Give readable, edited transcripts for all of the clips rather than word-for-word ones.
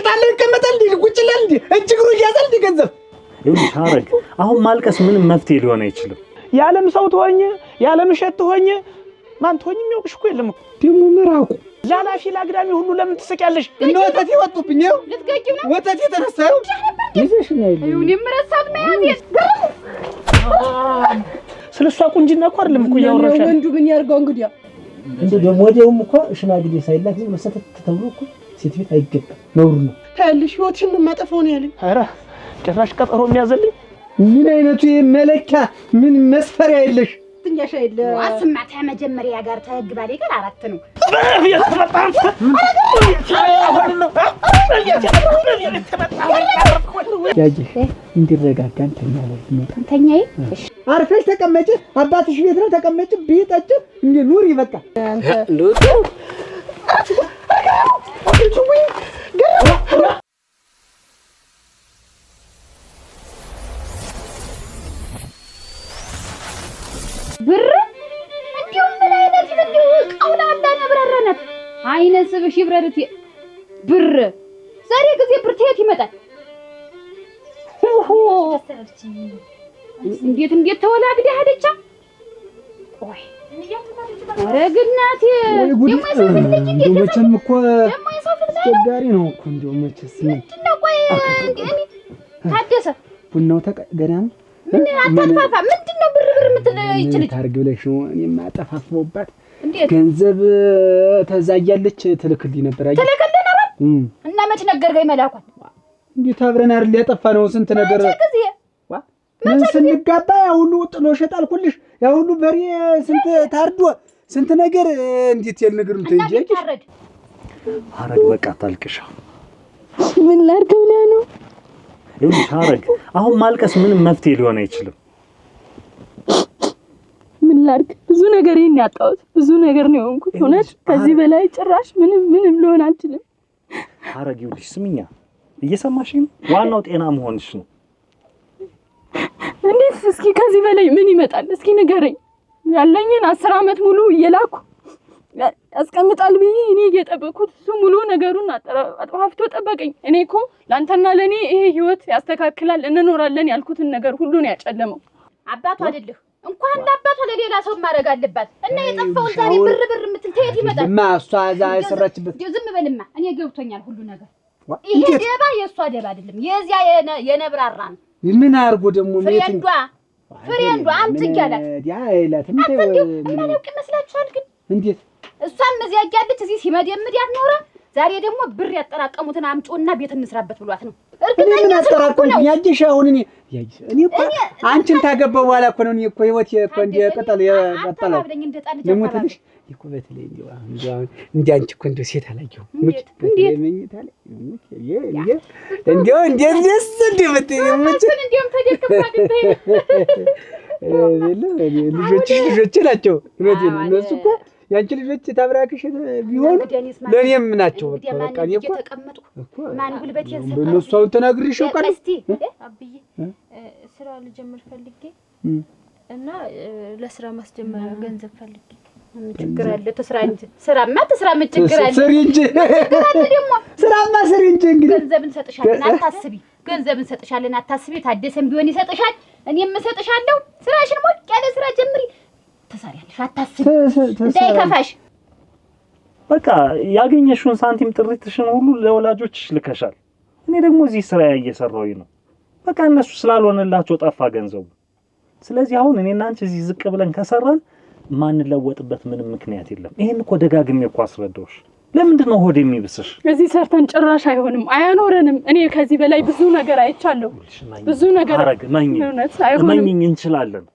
ታለ ይቀመጣል ቁጭ ይላል እጅግሩ ያዛል ገንዘብ ይኸውልሽ ሐረግ አሁን ማልቀስ ምንም መፍትሄ ሊሆን አይችልም። ያለም ሰው ተወኝ ያለም ሸት ተወኝ ማን ተወኝ የሚያውቅሽ እኮ የለም እኮ ደሞ ምራቁ ላላፊ ላግዳሚ ሁሉ ለምን ትስቂያለሽ? እነ ወተት ይወጡብኝ ነው ልትገጂው ነው ወተት የተነሳው ይዘሽ ነው አይደል? እኔ ምረሳት መያዝ ስለሷ ቁንጅና እኮ አይደለም እኮ ያወራሽ ወንዱ ምን ያርጋው እንግዲህ እንዴ ደሞ ወዲያውም እኮ ሽማግሌ ሳይላክ ነው ሰተት ተብሎ እኮ ሴት ቤት አይገባም ነውር ነው ታልሽ ህይወትሽን ማጠፋው ነው ያለኝ። ኧረ ጭራሽ ቀጠሮ የሚያዘልኝ ምን አይነቱ መለኪያ ምን መስፈሪያ የለሽ ትኛሽ አይደል? አስማታ መጀመሪያ ጋር ተግባሌ ጋር አራት ነው ያጂ እንዲረጋጋ እንተኛለን እንተኛይ እሺ አርፈሽ ተቀመጪ አባትሽ ቤት ነው ተቀመጪ ቢጠጭ እንዴ ኑሪ በቃ አንተ ኑሪ ብር እንዴው ምን አይነት እንዴው ቀውላላ ነብራራነት አይነ ስብሽ ይብረርት ብር ዛሬ ጊዜ ብር ተየት ይመጣል እንዴት ተወላግዳ ሄደቻ ቆይ አረግናቴ ደሞችም እኮ አስቸጋሪ ነው እኮ እንደው መቼስ ነው ቆይ ታደሰ ቡናው ተገና ነው ምን አጣፋፋ ምንድነው ብር ምትል ይችላል ታርግ ብለሽ ነው እኔማ አጣፋፋውባት ገንዘብ ተዛያለች ትልክልኝ ነበር አይ ትልክልኝ ነበር እና መች ነገርከኝ መላኩን እንዴት አብረን አይደል ያጠፋነው ስንት ነገር ዋ ምን ስንጋባ ያ ሁሉ ጥሎ ሸጣልኩልሽ ያ ሁሉ በሬ ስንት ታርዶ ስንት ነገር እንዴት ያል ነገር ነው እንጂ ሐረግ በቃ ታልቅሻ ምን ላድርግ ብለህ ነው ይኸውልሽ ሐረግ አሁን ማልቀስ ምንም መፍትሄ ሊሆን አይችልም። ምን ላድርግ ብዙ ነገር ያጣሁት ብዙ ነገር ነው የሆንኩት እውነት ከዚህ በላይ ጭራሽ ምንም ሊሆን አልችልም። ሐረግ ይኸውልሽ ስሚኛ እየሰማሽኝ ዋናው ጤና መሆንሽ ነው። እንዴት እስኪ ከዚህ በላይ ምን ይመጣል እስኪ ንገረኝ። ያለኝን 10 አመት ሙሉ እየላኩ አስቀምጣል ብዬ እኔ እየጠበቅኩት እሱ ሙሉ ነገሩን አጥፋፍቶ ጠበቀኝ። እኔ እኮ ላንተና ለኔ ይሄ ህይወት ያስተካክላል እንኖራለን ያልኩትን ነገር ሁሉ ነው ያጨለመው። አባቱ አይደለህ እንኳን ለአባቱ ለሌላ ሰው ማድረግ አለባት እና የጠፋውን ዛሬ ብር ምትል ተየት ይመጣል ማሷ ዛ የሰራችበት ዝም በልማ እኔ ገብቶኛል ሁሉ ነገር ይሄ ደባ የሷ ደባ አይደለም የዚያ የነብራራ ነው። ምን አርጎ ደሞ ፍሬንዷ አንተ ይያላት ያ አይላትም ምን ነው መስላችኋል ግን እንዴት እሷም እዚያ ያያለች እዚህ ሲመደምድ ያኖረ ዛሬ ደግሞ ብር ያጠራቀሙትን አምጪውና ቤት እንስራበት ብሏት ነው። እርግጠኛ አጠራቀሙ ያጅሽ አሁን እኔ እኮ አንቺን ታገባው በኋላ እኮ ነው እኔ እኮ ህይወት እኮ እንደ ቀጠል የቀጠለው ለሞተልሽ እኮ በተለይ እንደ አንቺ እኮ እንደ ሴት አላየሁም ሙት በተለይኝታለ እንዴ ደስ እንደምትይ ሙት እንዴም ተደከፋግተ ልጆች ናቸው እነዚህ ነው እነሱ እኮ ያንቺ ልጆች ታብራክሽ ቢሆን ለኔም ናቸው በቃ እኔ እኮ ተቀመጥኩ ማን ጉልበት ያሰፋ እነሱ ተናግሪሽው ቀን አብዬ ስራ ልጀምር ፈልጌ እና ለስራ ማስጀመሪያ ገንዘብ ፈልጌ ችግር አለ ተስራ እንጂ ስራማ ተስራ ምን ችግር አለ ስሪ እንጂ ደግሞ ስራማ ስሪ እንጂ እንግዲህ ገንዘብን ሰጥሻለን አታስቢ ገንዘብን ሰጥሻለን አታስቢ ታደሰም ቢሆን ይሰጥሻል እኔም ሰጥሻለሁ ስራሽን ሞቅ ያለ ስራ ጀምሪ ተሳሪያለሽ አታስቢ እንዳይከፋሽ በቃ ያገኘሽውን ሳንቲም ጥሪትሽን ሁሉ ለወላጆችሽ ልከሻል። እኔ ደግሞ እዚህ ስራ እየሰራሁኝ ነው። በቃ እነሱ ስላልሆነላቸው ጠፋ ገንዘቡ። ስለዚህ አሁን እኔና አንቺ እዚህ ዝቅ ብለን ከሰራን ማን ለወጥበት ምንም ምክንያት የለም። ይሄን እኮ ደጋግሜ እኮ አስረዳውሽ። ለምንድን ነው ሆድ የሚብስሽ? እዚህ ሰርተን ጭራሽ አይሆንም አያኖረንም። እኔ ከዚህ በላይ ብዙ ነገር አይቻለሁ። ብዙ ነገር ሐረግ ማኝኝ እንችላለን።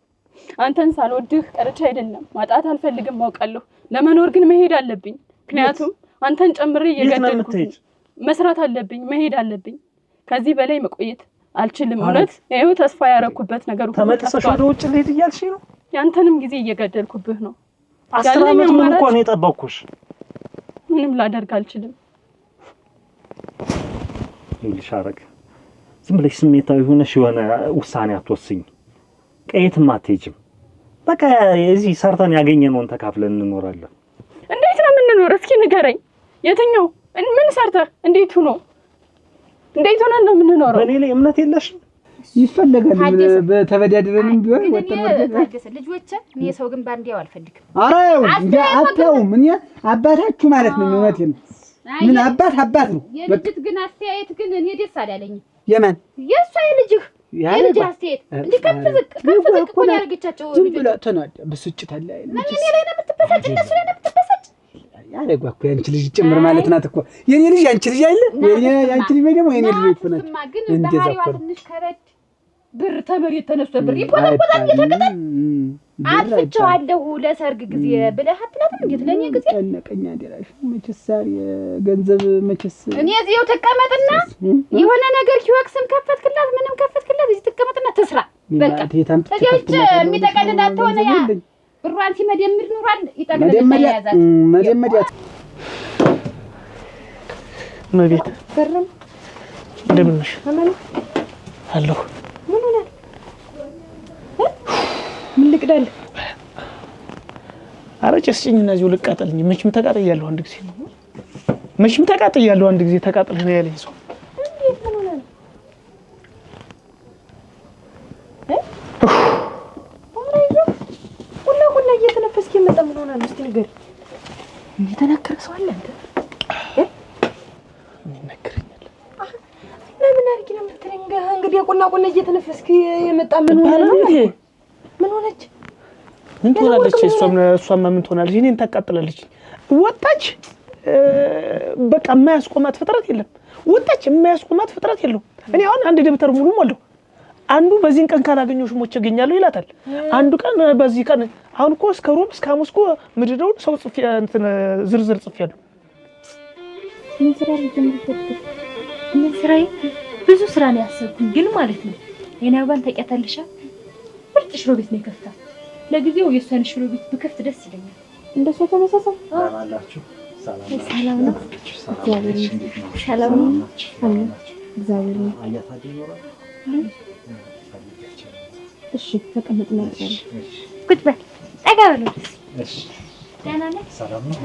አንተን ሳልወድህ ቀርቼ አይደለም ማጣት አልፈልግም ማውቃለሁ። ለመኖር ግን መሄድ አለብኝ። ምክንያቱም አንተን ጨምሬ እየገደልኩ መስራት አለብኝ መሄድ አለብኝ። ከዚህ በላይ መቆየት አልችልም። እውነት ይሄው ተስፋ ያረኩበት ነገር ሁሉ ተመልሰሽ ወደ ውጭ ልሄድ እያልሽ ነው? ያንተንም ጊዜ እየገደልኩብህ ነው። 10 አመት ሙሉ እኮ ነው የጠበቅኩሽ። ምንም ላደርግ አልችልም። ይልሽ ሐረግ ዝም ብለሽ ስሜታዊ ሆነሽ የሆነ ውሳኔ አትወስኝ። ቀየትም አትሄጂም። በቃ እዚህ ሰርተን ያገኘነውን ተካፍለን እንኖራለን። እንዴት ነው የምንኖር? እስኪ ንገረኝ። የትኛው ምን ሰርተህ እንዴት ሆኖ እንዴት ሆነን ነው የምንኖረው? በእኔ ላይ እምነት የለሽም? ይፈለጋል በተበዳድረንም ቢሆን ወጥተን ታገሰ ልጆቼ እኔ ሰው ግን ባንዲያው አልፈልግም። አራው እንደ አጣውም እኔ አባታችሁ ማለት ነው እውነቴን ነው። ምን አባት ነው። የልጅት ግን አስተያየት ግን እኔ ደስ አላለኝም። የማን የሷ የልጅ አስተያየት እንዴ ከፍ ዝቅ እኮ ነው ያደረገቻቸው። ዝም ብላ ተናዳ ብስጭት አለ አይደል? እኔ ላይ ነው የምትበሳጭ እነሱ ላይ ነው የምትበሳጭ። ያለጓ እኮ ያንቺ ልጅ ጭምር ማለት ናት እኮ የኔ ልጅ ያንቺ ልጅ አይደል? ያንቺ ልጅ ደግሞ የኔ ልጅ እኮ ናት። እንደዛ እኮ ትንሽ ከበድ ብር ተመሬት ተነስቶ ብር ይቆጣቆጣል እየተከታተል አጥፍቼዋለሁ ለሰርግ ጊዜ ብለህ አትላትም? እንዴት ለኔ ጊዜ ጨነቀኛ ደራሽ መቼስ ዛሬ ገንዘብ መቼስ እኔ እዚሁ ተቀመጥና የሆነ ነገር ኪወክስም ከፈትክላት ምንም ከፈትክላት እዚህ ተቀመጥና ትስራ በቃ ተገጭ የሚጠቀልላት ሆነ ያ ብሯን ሲመደምር ኑሯል ይጠቅልልኝ ያዛት መደመዲያት መቤት ፈርም እንደምን ነሽ? አለሁ ምን ሆነ? ምን ልቅዳል? ኧረ ጭስጭኝና እዚሁ ልቃጠልኝ። መቼም ተቃጥያለሁ አንድ ጊዜ ተቃጥለህ ነው ያለኝ ሰው። እንዴት ምን ሆነ? ሁላ እየተነፈስክ የመጣ ምን ሆነ? እስቲ ንገር። እየተናከረ ሰው አለ አንተ? ይነገረኛል። ለምን አድርጊ ነው የምትለኝ? እንግዲህ ቁና እየተነፈስክ የመጣ ምን ሆነ ነው? ምን ሆነች? ምን ትሆናለች? እሷማ ምን ትሆናለች? እኔን ታቃጥላለች። ወጣች በቃ የማያስቆማት ፍጥረት የለም። ወጣች የማያስቆማት ፍጥረት የለው። እኔ አሁን አንድ ደብተር ሙሉ ሞላው። አንዱ በዚህን ቀን ካላገኘሁሽ ሞቼ እገኛለሁ ይላታል። አንዱ ቀን በዚህ ቀን አሁን እኮ እስከ ሮብ እስከ ሐሙስ እኮ ምድደውን ሰው ጽፌ እንትን ዝርዝር ጽፌያለሁ። ምን ስራ ምን ስራዬ ብዙ ስራ ነው ያሰብኩኝ ግን ማለት ነው የናባን ተቀጣልሻ ምርጥ ሽሮ ቤት ነው የከፍታ። ለጊዜው የሷን ሽሮ ቤት ብከፍት ደስ ይለኛል። እንደሷ ተመሳሳይ አላላችሁ ሰላም ነው። እግዚአብሔር ሰላም ነው። እግዚአብሔር ነው። አያታዲ ይኖራል። እሺ ተቀመጥ ነው ያለው። ቁጭ በል ጠጋ በል። እሺ ደህና ነህ? ሰላም ነው።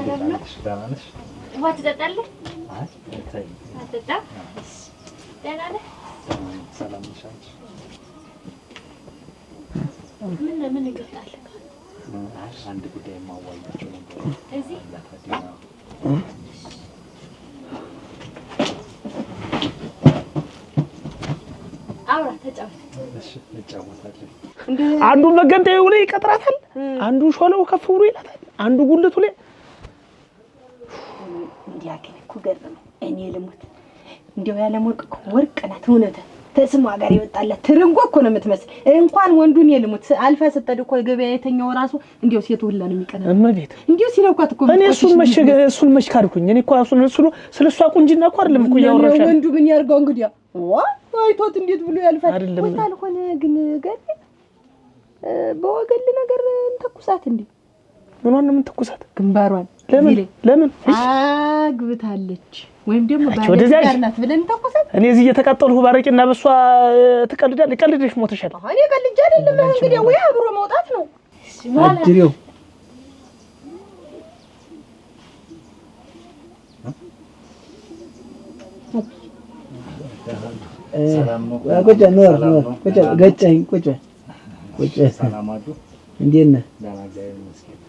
ደህና ነሽ? ውሃ ትጠጣለህ? አይ ታይ አትጠጣም? ደህና ነህ? ሰላም ነሽ አንቺ? ምን ይገጣል? አንድ ጉዳይ ማዋያቸው ነበር። እዚህ አውራ ተጫወት። እሺ እንጫወታለን። አንዱ መገንጠያው ላይ ይቀጥራታል፣ አንዱ ሾለው ከፍ ብሎ ይላታል፣ አንዱ ጉልቱ ላይ እንዲያገኝ እኮ ገረመኝ። እኔ ልሙት እንዲያው ያለ ወርቅ ናት እውነት ተስሟ ጋር ይወጣላት ትርንጎ እኮ ነው የምትመስል። እንኳን ወንዱን የልሙት አልፋ ስትጠድ እኮ ገበያ የተኛው ራሱ እንዲያው ሴቱ ሁላ ነው የሚቀናው። እመቤት እንዲያው ሲለኳት እኮ እኔ እሱን መሽካድኩኝ። እኔ እኮ ስለሷ ቁንጅና እኮ አይደለም እኮ ያወራሻል። ወንዱ ምን ያርጋው እንግዲህ አይቶት እንዴት ብሎ ያልፋል? ወጣ አልሆነ ግን ገል በወገል ነገር እንተኩሳት እንዴ? ምኗን ነው የምንተኩሳት? ግንባሯን። ለምን አግብታለች ወይም ደግሞ ባለትዳር ናት ብለን እንተኩሳት? እኔ እዚህ እየተቃጠልሁ ባረቂና በሷ ትቀልዳለች። ቀልደሽ ሞተሻል። እኔ ቀልጄ አይደለም እንግዲህ ወይ አብሮ መውጣት ነው። አድሬው ሰላም ነው። ቁጭ ገጨኝ። ቁጭ ሰላም አዱ እንዴት ነህ? ለማጋየት መስኪን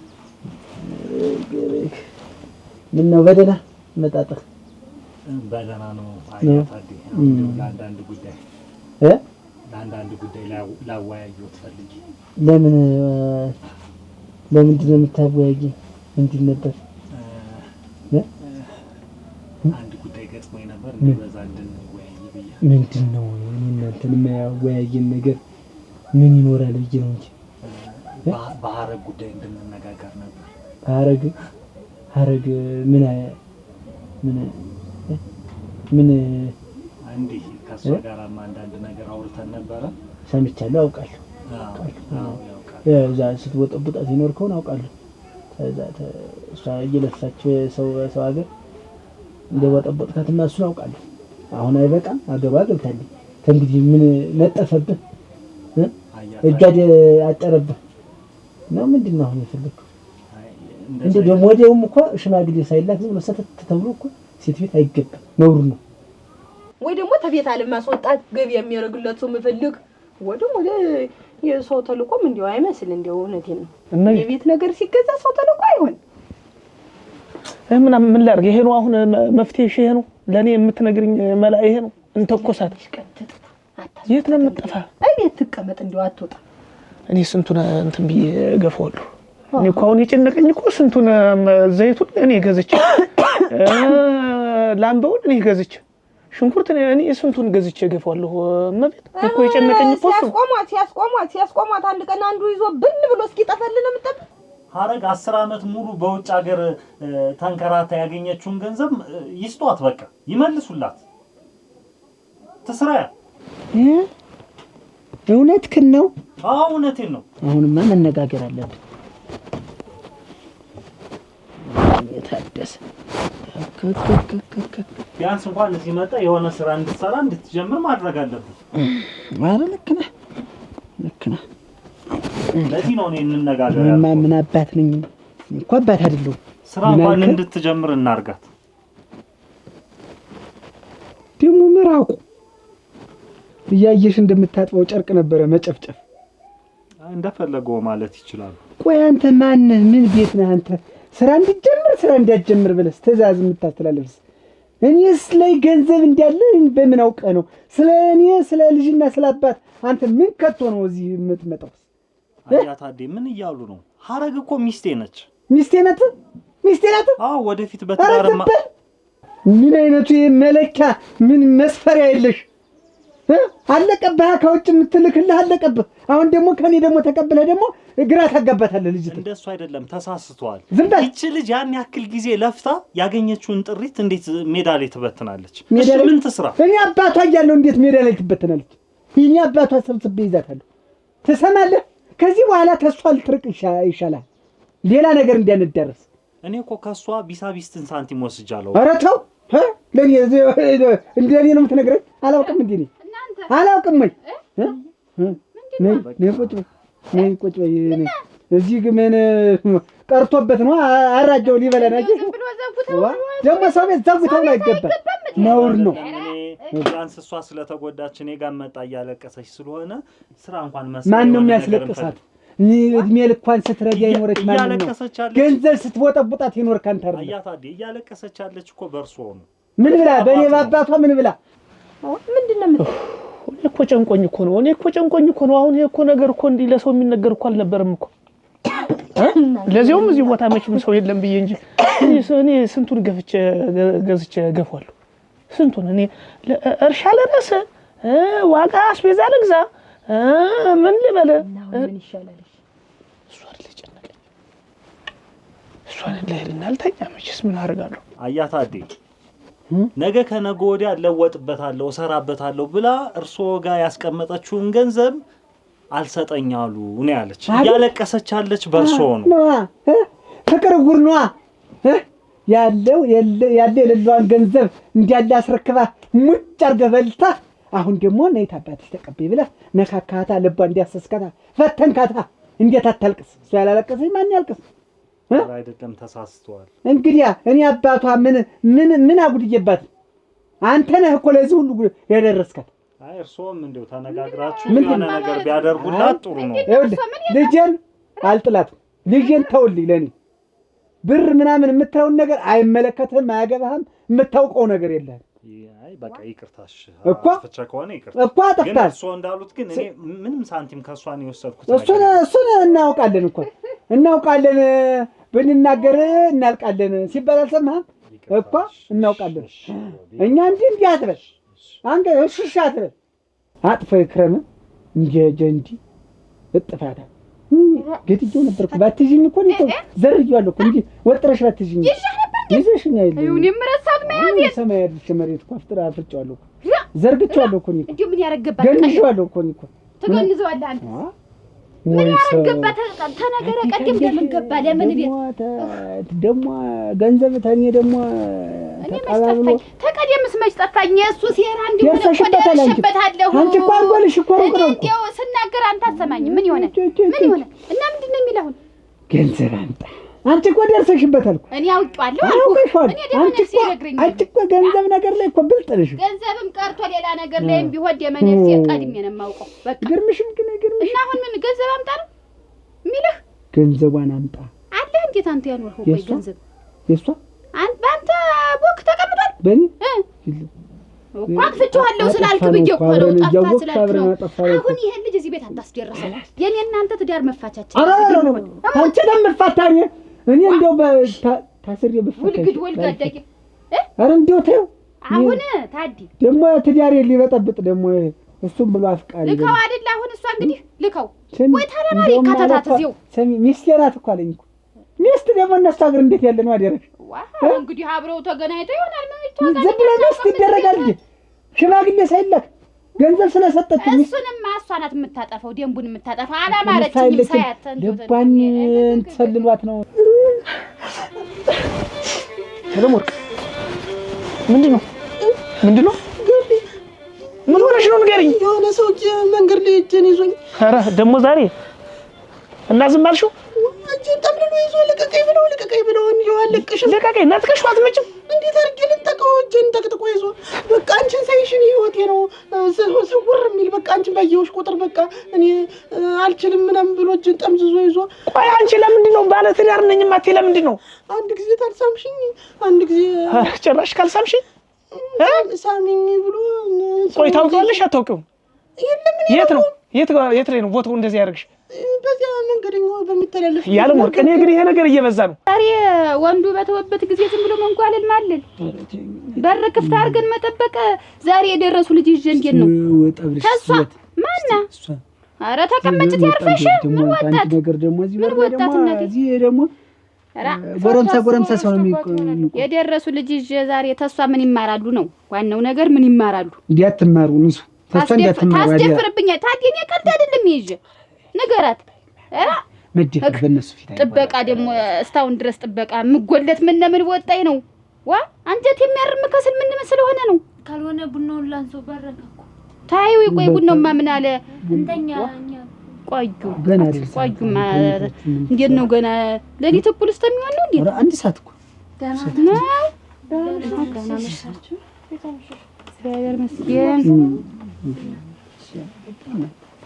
ምን ነው በደህና መጣጣህ? በደህና ነው። አያታዲ ለአንዳንድ ጉዳይ ላወያየው ትፈልጊ? ለምንድን ነው የምታወያየኝ? ምንድን ነበር? አንድ ጉዳይ ገጥሞኝ ነበር እንደዛ እንድንወያይ ብዬ። ምንድን ነው እናንተን የማያወያየን ነገር ምን ይኖራል ብዬ ነው እንጂ በሐረግ ጉዳይ እንድንነጋገር ነበር። ሐረግ ምን አንዴ ከሷ ጋር አንዳንድ ነገር አውርተን ነበረ። ሰምቻለሁ፣ አውቃለሁ። እዛ ስትወጣበት ይኖርከውን አውቃለሁ። ከዛ እሷ እየለፋች ሰው ሀገር እንደወጣበጥካትና እሱን አውቃለሁ። አሁን አይበቃም? ገብታለች። ከእንግዲህ ምን ነጠፈብህ? እጇ አጠረብህ ነው ምንድን ነው አሁን የፈለግከው? እንዴ ደግሞ ወዲያውም እኮ ሽማግሌ ሳይላክ ዝም ብሎ ሰተት ተብሎ እኮ ሴት ቤት አይገባም፣ ነውር ነው። ወይ ደግሞ ተቤት አለ ማስወጣት ገቢ የሚያደርግለት ሰው መፈልግ ወይ ደግሞ የሰው ተልቆም እንዲው አይመስል እንዲው እውነቴን ነው የቤት ነገር ሲገዛ ሰው ተልቆ አይሆን ምን ላድርግ ይሄ ነው አሁን መፍትሄሽ ይሄ ነው ለኔ የምትነግሪኝ መላ ይሄ ነው እንተኮሳት የት ነው የምትጠፋ እቤት ትቀመጥ እንዲው አትወጣ እኔ ስንቱን እንትን ብዬ ገፈዋለሁ እኔ እኮ አሁን የጨነቀኝ እኮ ስንቱን ዘይቱን እኔ ገዝቼ ላምበውን እኔ ገዝቼ ሽንኩርት እኔ ስንቱን ገዝቼ ገፈዋለሁ መቤት እኮ የጨነቀኝ እኮ ሲያስቆማት አንድ ቀን አንዱ ይዞ ብን ብሎ እስኪጠፋልን የምትጠብ ሐረግ 10 አመት ሙሉ በውጭ ሀገር ተንከራታ ያገኘችውን ገንዘብ ይስጧት በቃ ይመልሱላት ተስራ እውነትህን ነው እውነቴን ነው አሁንማ መነጋገር አለብን የታደሰ ቢያንስ እንኳን እዚህ መጣ የሆነ ስራ እንድትሰራ እንድትጀምር ማድረግ አለብን ማረ ልክ ነህ ለዚህ ነው እኔ እንነጋገር ምን አባት ነኝ እንኳ አባት አይደለሁ ስራ እንኳን እንድትጀምር እናርጋት ደሞ መራቁ እያየሽ እንደምታጥበው ጨርቅ ነበረ መጨፍጨፍ እንደፈለገው ማለት ይችላል ቆይ አንተ ማን ምን ቤት ነህ አንተ ስራ እንድትጀምር ብለስ ትእዛዝ የምታስተላልፍስ እኔስ ላይ ገንዘብ እንዳለ በምን አውቀ ነው ስለኔ ስለ ልጅና ስለ አባት አንተ ምን ከቶ ነው እዚህ የምትመጣው አያታዴ ምን ይያሉ ነው ሐረግ እኮ ሚስቴ ነች አዎ ወደፊት በትዳርማ ምን አይነቱ መለኪያ ምን መስፈሪያ የለሽ አለቀብህ ከውጭ የምትልክልህ አለቀብህ አሁን ደግሞ ከኔ ደግሞ ተቀበለ ደግሞ ግራ ታጋባታለህ ልጅ እንደሱ አይደለም ተሳስተዋል እቺ ልጅ ያን ያክል ጊዜ ለፍታ ያገኘችውን ጥሪት እንዴት ሜዳ ላይ ትበትናለች ምን ትስራ እኔ አባቷ ያለው እንዴት ሜዳ ላይ ትበትናለች እኔ አባቷ ሰብስቤ ይዛታለሁ ትሰማለህ ከዚህ በኋላ ተሷ ልትርቅ ይሻላል ሌላ ነገር እንዲያንደርስ እኔ እኮ ከሷ ቢሳቢስትን ሳንቲም ወስጃለሁ ኧረ ተው ለኔ እንደኔ ነው የምትነግረኝ አላውቅም እንዴ አላውቅም ወይ ነይ ቁጭ በይ እዚህ ግን ቀርቶበት ነው አራጀው ሊበላና ደግሞ ሰው ቤት ዘውተው ላይ ይገባል ነውር ነው ቢያንስ እሷ ስለተጎዳች እኔ ጋር መጣ እያለቀሰች ስለሆነ ስራ እንኳን መስራት ማን ነው የሚያስለቅሳት እድሜ ልኳን ስትረዳ ይኖርች ማን ነው ገንዘብ ስትወጠቡጣት ይኖር ካንተ አይደል አያታዴ እያለቀሰች ያለች እኮ በርሶ ነው ምን ብላ በኔ ባባቷ ምን ብላ ምንድነው ምን እኮ ጨንቆኝ እኮ ነው አሁን ይሄ እኮ ነገር እኮ እንዲህ ለሰው የሚነገር እኮ አልነበረም እኮ ለዚያውም እዚህ ቦታ መቼም ሰው የለም ብዬ እንጂ እኔ ስንቱን ገዝቼ ገፋለሁ ስንቱን እኔ እርሻ ለራስ ዋጋ አስቤዛ ልግዛ ምን ልበለ ምን ይሻላል እሷ አይደል ጨነቀኝ እሷ ለሄድና አልተኛ መቼስ ምን አደርጋለሁ አያታዴ ነገ ከነገ ወዲያ ለወጥበታለሁ ሰራበታለሁ ብላ እርሶ ጋር ያስቀመጠችውን ገንዘብ አልሰጠኛሉ ነው ያለች ያለቀሰች አለች በርሶ ነው ፍቅር ጉር ነው ያለው የሌለዋን ገንዘብ እንዲያለ አስረክባ ሙጭ አርገበልታ አሁን ደግሞ ነይ ታባትሽ ተቀበይ ብላ ነካካታ ልቧ እንዲያሰስካታ ፈተንካታ እንዴት አታልቅስ እሱ ያላለቀሰኝ ማን ያልቅስ አይደለም ተሳስተዋል እንግዲህ እኔ አባቷ ምን አጉድዬባት አንተ ነህ እኮ ለዚህ ሁሉ ያደረስካት አይ እርሶም እንደው ተነጋግራችሁ የሆነ ነገር ቢያደርጉላት ጥሩ ነው ልጄን አልጥላትም ልጄን ተውልኝ ለኔ ብር ምናምን የምትራውን ነገር አይመለከትህም አያገባህም የምታውቀው ነገር የለም አይ በቃ ይቅርታሽ አጥፍቼ ከሆነ ይቅርታ እኮ አጥፍታል እርሶ እንዳሉት ግን እኔ ምንም ሳንቲም ከሷን ይወሰድኩት እሱን እናውቃለን እኮ እናውቃለን ብንናገር እናልቃለን ሲባል አልሰማህም እኮ እናውቃለን እኛ እንዲህ አትበል አንተ እሺ አትበል አጥፎ ይክረም እንጂ እጥፋታ ገትጆ ነበርኩ ባትጂኝ እኮ ነው ዘርጇለሁ እኮ እንጂ ወጥረሽ ባትጂኝ ይዘሽኛ ይል አይሁን የምረሳት መያዝ ሰማይ ያድርሽ መሬት እኮ አፍጥራለሁ ዘርግቻለሁ እኮ ነው እንዴ ምን ያረጋባል ገንዘዋለሁ እኮ ነው ተገንዘዋለህ አንተ ምን ያረጋባል ተነገረ ቀደም ለምን ገባ ለምን ቤት ደሞ ገንዘብ ተኔ ደሞ ተቃባብሎ ተቀደምስ መች ጠፋኝ እሱ ሲራ እንዲሆነ ቆደሽበታለሁ አንቺ እኮ አንጎልሽ እኮ ነው እንዴው ስናገር አንተ አሰማኝ ምን ይሆነ እና ምንድነው የሚለው ገንዘብ አንተ አንቺ እኮ ደርሰሽበታል እኔ አውቄዋለሁ አልኩ እኔ ደግሞ ነፍሴ ይነግረኛል አንቺ እኮ ገንዘብ ነገር ላይ እኮ ብልጥ ነሽ ገንዘብም ቀርቶ ሌላ ነገር ላይም ቢሆን የመነፍሴ ቀድሜ ነው የማውቀው። በቃ ግርምሽም ግን ግርምሽ እና አሁን ምን ገንዘብ አምጣ ነው የሚልህ? ገንዘቧን አምጣ አለ እንዴት አንተ ያኖርኸው? ቆይ ገንዘብ የሷ በአንተ ቦክ ተቀምጧል። በኔ ቋጥፍቼዋለሁ ስላልክ ብዬ እኮ ነው። ጠፋ ስላልክ ነው። አሁን ይሄን ልጅ እዚህ ቤት አታስደርሰው። የኔ እናንተ ትዳር መፋቻችን አንቺ ለምፋታኝ እኔ እንደው ታስሬ በፈታኝ ወልግድ ወልጋዳቂ አረ እንደው ተው። አሁን ታዲ ደሞ ትዳር ሊበጠብጥ ደሞ እሱም ብሎ አፍቃሪ ልከው አይደል? አሁን እሷ እንግዲህ ልከው ወይ ታላማሪ ካታታት እዚው ሰሚ ሚስቴ ናት እኮ አለኝ እኮ ሚስት ደግሞ እነሱ አገር እንዴት ያለ ነው አደረሽ? ዋው እንግዲህ አብረው ተገናኝተው ይሆናል። ምን ይታወቃል? ዝም ብሎ ሚስት ይደረጋል እንዴ? ሽማግሌ ሳይላክ ገንዘብ ስለሰጠች እሱንም እሷ ናት የምታጠፈው፣ ደንቡን የምታጠፋው። አላማረችኝም ሳያት ልባን ተሰልሏት ነው። ተደሞርክ ምንድነው? ምን ሆነሽ ነው ንገሪኝ። የሆነ ሰው መንገድ ላይ እጄን ይዞኝ። ኧረ ደግሞ ዛሬ እና ዝም አልሽው? እጄን ጠምልሎ ይዞ ልቀቀኝ ብለው እንዲያው አለቅሽም። ልቀቀኝ ነጥቀሽው አትመጭም? እንዴት አድርጌ ልንጠቀው? እጄን ጠቅጥቆ ይዞ በቃ አንቺን ሳይሽን ህይወቴ ነው ስውር የሚል በቃ አንቺን ባየሁሽ ቁጥር በቃ እኔ አልችልም ምናምን ብሎ እጄን ጠምዝዞ ይዞ። ቆይ አንቺ ለምንድን ነው ባለ ትዳር ነኝ የማትይ? ለምንድን ነው አንድ ጊዜ ታልሳምሽኝ፣ አንድ ጊዜ ጭራሽ ካልሳምሽኝ ሳሚኝ ብሎ። ቆይ ታውቂዋለሽ አታውቂውም? የት ላይ ነው ቦታው እንደዚህ ያደርግሽ? በዚያ መንገደኛው በሚተላለፍ ያለም ወርቅ። እኔ ግን ይሄ ነገር እየበዛ ነው። ዛሬ ወንዱ በተወበት ጊዜ ዝም ብሎ መንጓለል ማለል፣ በር ክፍት አድርገን መጠበቅ። ዛሬ የደረሱ ልጅ ይዤ እንዴት ነው ተሷ ማና? ኧረ ተቀመጭት ያርፈሽ። ምን ወጣት ነገር ደግሞ እዚህ ወር ደግሞ እዚህ ደግሞ ጎረምሳ ሰው ነው የሚቆም። የደረሱ ልጅ ይዤ ዛሬ ተሷ ምን ይማራሉ ነው ዋናው ነገር። ምን ይማራሉ? እንዲያትማሩ ንሱ ተሷ እንዲያትማሩ ታስደፍርብኛል። ታዲያ እኔ ቀልድ አይደለም ይዤ ነገራት። መደፈር በእነሱ ፊት ጥበቃ ደግሞ እስካሁን ድረስ ጥበቃ ምጎለት ምን ወጣኝ ነው ዋ አንጀት የሚያርም ከስል ምን ስለሆነ ነው። ካልሆነ ቡናውን ላንሶ ባረከኩ ታዩ። ቆይ ቡናውማ ምን አለ እንተኛ ቆዩ ገና አይደል? ቆዩማ እንዴት ነው ገና ለሊት እኩል እስከሚሆን ነው እንዴ? አንድ ሰዓት እኮ ደህና መሻችሁ። እግዚአብሔር ይመስገን።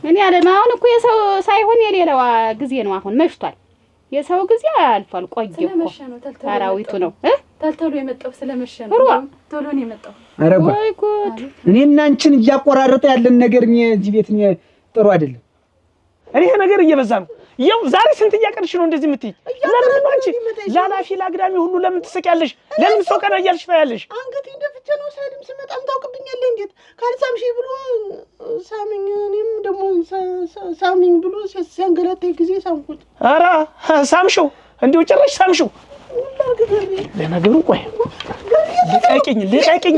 እኔ አሁን እኮ የሰው ሳይሆን የሌላው ጊዜ ነው። አሁን መሽቷል። የሰው ጊዜ አልፏል። ቆየ እኮ ታራዊቱ ነው ተልተሎ የመጣው ስለመሸ ነው። ቶሎ ነው የመጣው። ኧረ ጉድ! እኔና አንቺን እያቆራረጠ ያለን ነገር እዚህ ቤት ጥሩ አይደለም። እኔ ይሄ ነገር እየበዛ ነው። ይኸው ዛሬ ስንት እያቀርሽ ነው እንደዚህ የምትይ? ለምን ነው አንቺ ላላፊ ላግዳሚ ሁሉ ለምን ትስቂያለሽ? ለምን ሰው ቀና እያልሽ ታያለሽ? አንገቴን ደፍቼ ነው ሳይድም ስመጣም ታውቅብኛለህ። እንዴት ካልሳምሽ ብሎ ሳሚኝ፣ እኔም ደግሞ ሳሚኝ ብሎ ሲያንገላታኝ ጊዜ ሳምኩት። ኧረ ሳምሽው፣ እንዲሁ ጭራሽ ሳምሽው። ለነገሩ ቆይ ልቀቂኝ።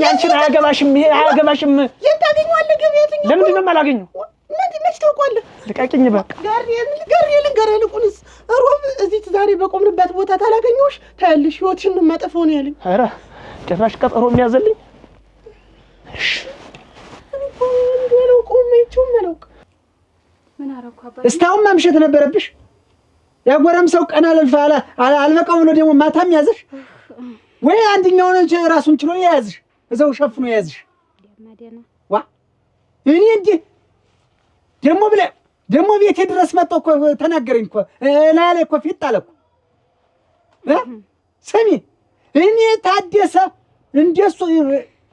አንቺን አያገባሽም፣ ይሄ አያገባሽም። የት ታገኘዋለህ? ገበያተኛ ለምንድን ነው የማላገኘው? መች ታውቋለህ? ልቀቂኝ በቃ። ጋር ልንገርህ ልቁንስ ሮብ እዚህ ዛሬ በቆምንበት ቦታ ታላገኘሁሽ ታያለሽ። ህይወትሽን ነው የማጠፋው ነው ያለኝ። ኧረ ጭራሽ ቀጠሮ የሚያዘልኝ። እሺ ምን አረኩ አባ? እስካሁን ማምሸት ነበረብሽ። ያጎረምሳው ቀና አልበቃው ብሎ ደግሞ ማታም ያዘሽ ወይ አንደኛውን ራሱን ችሎ ያያዝሽ እዛው ሸፍኖ ያያዝሽ። ዋ እኔ እንዴ ደግሞ ቤቴ ድረስ መጥቶ እኮ ተናገረኝ እኮ ላይ እኮ ፊት አለ እኮ። ስሚ እኔ ታደሰ እንደሱ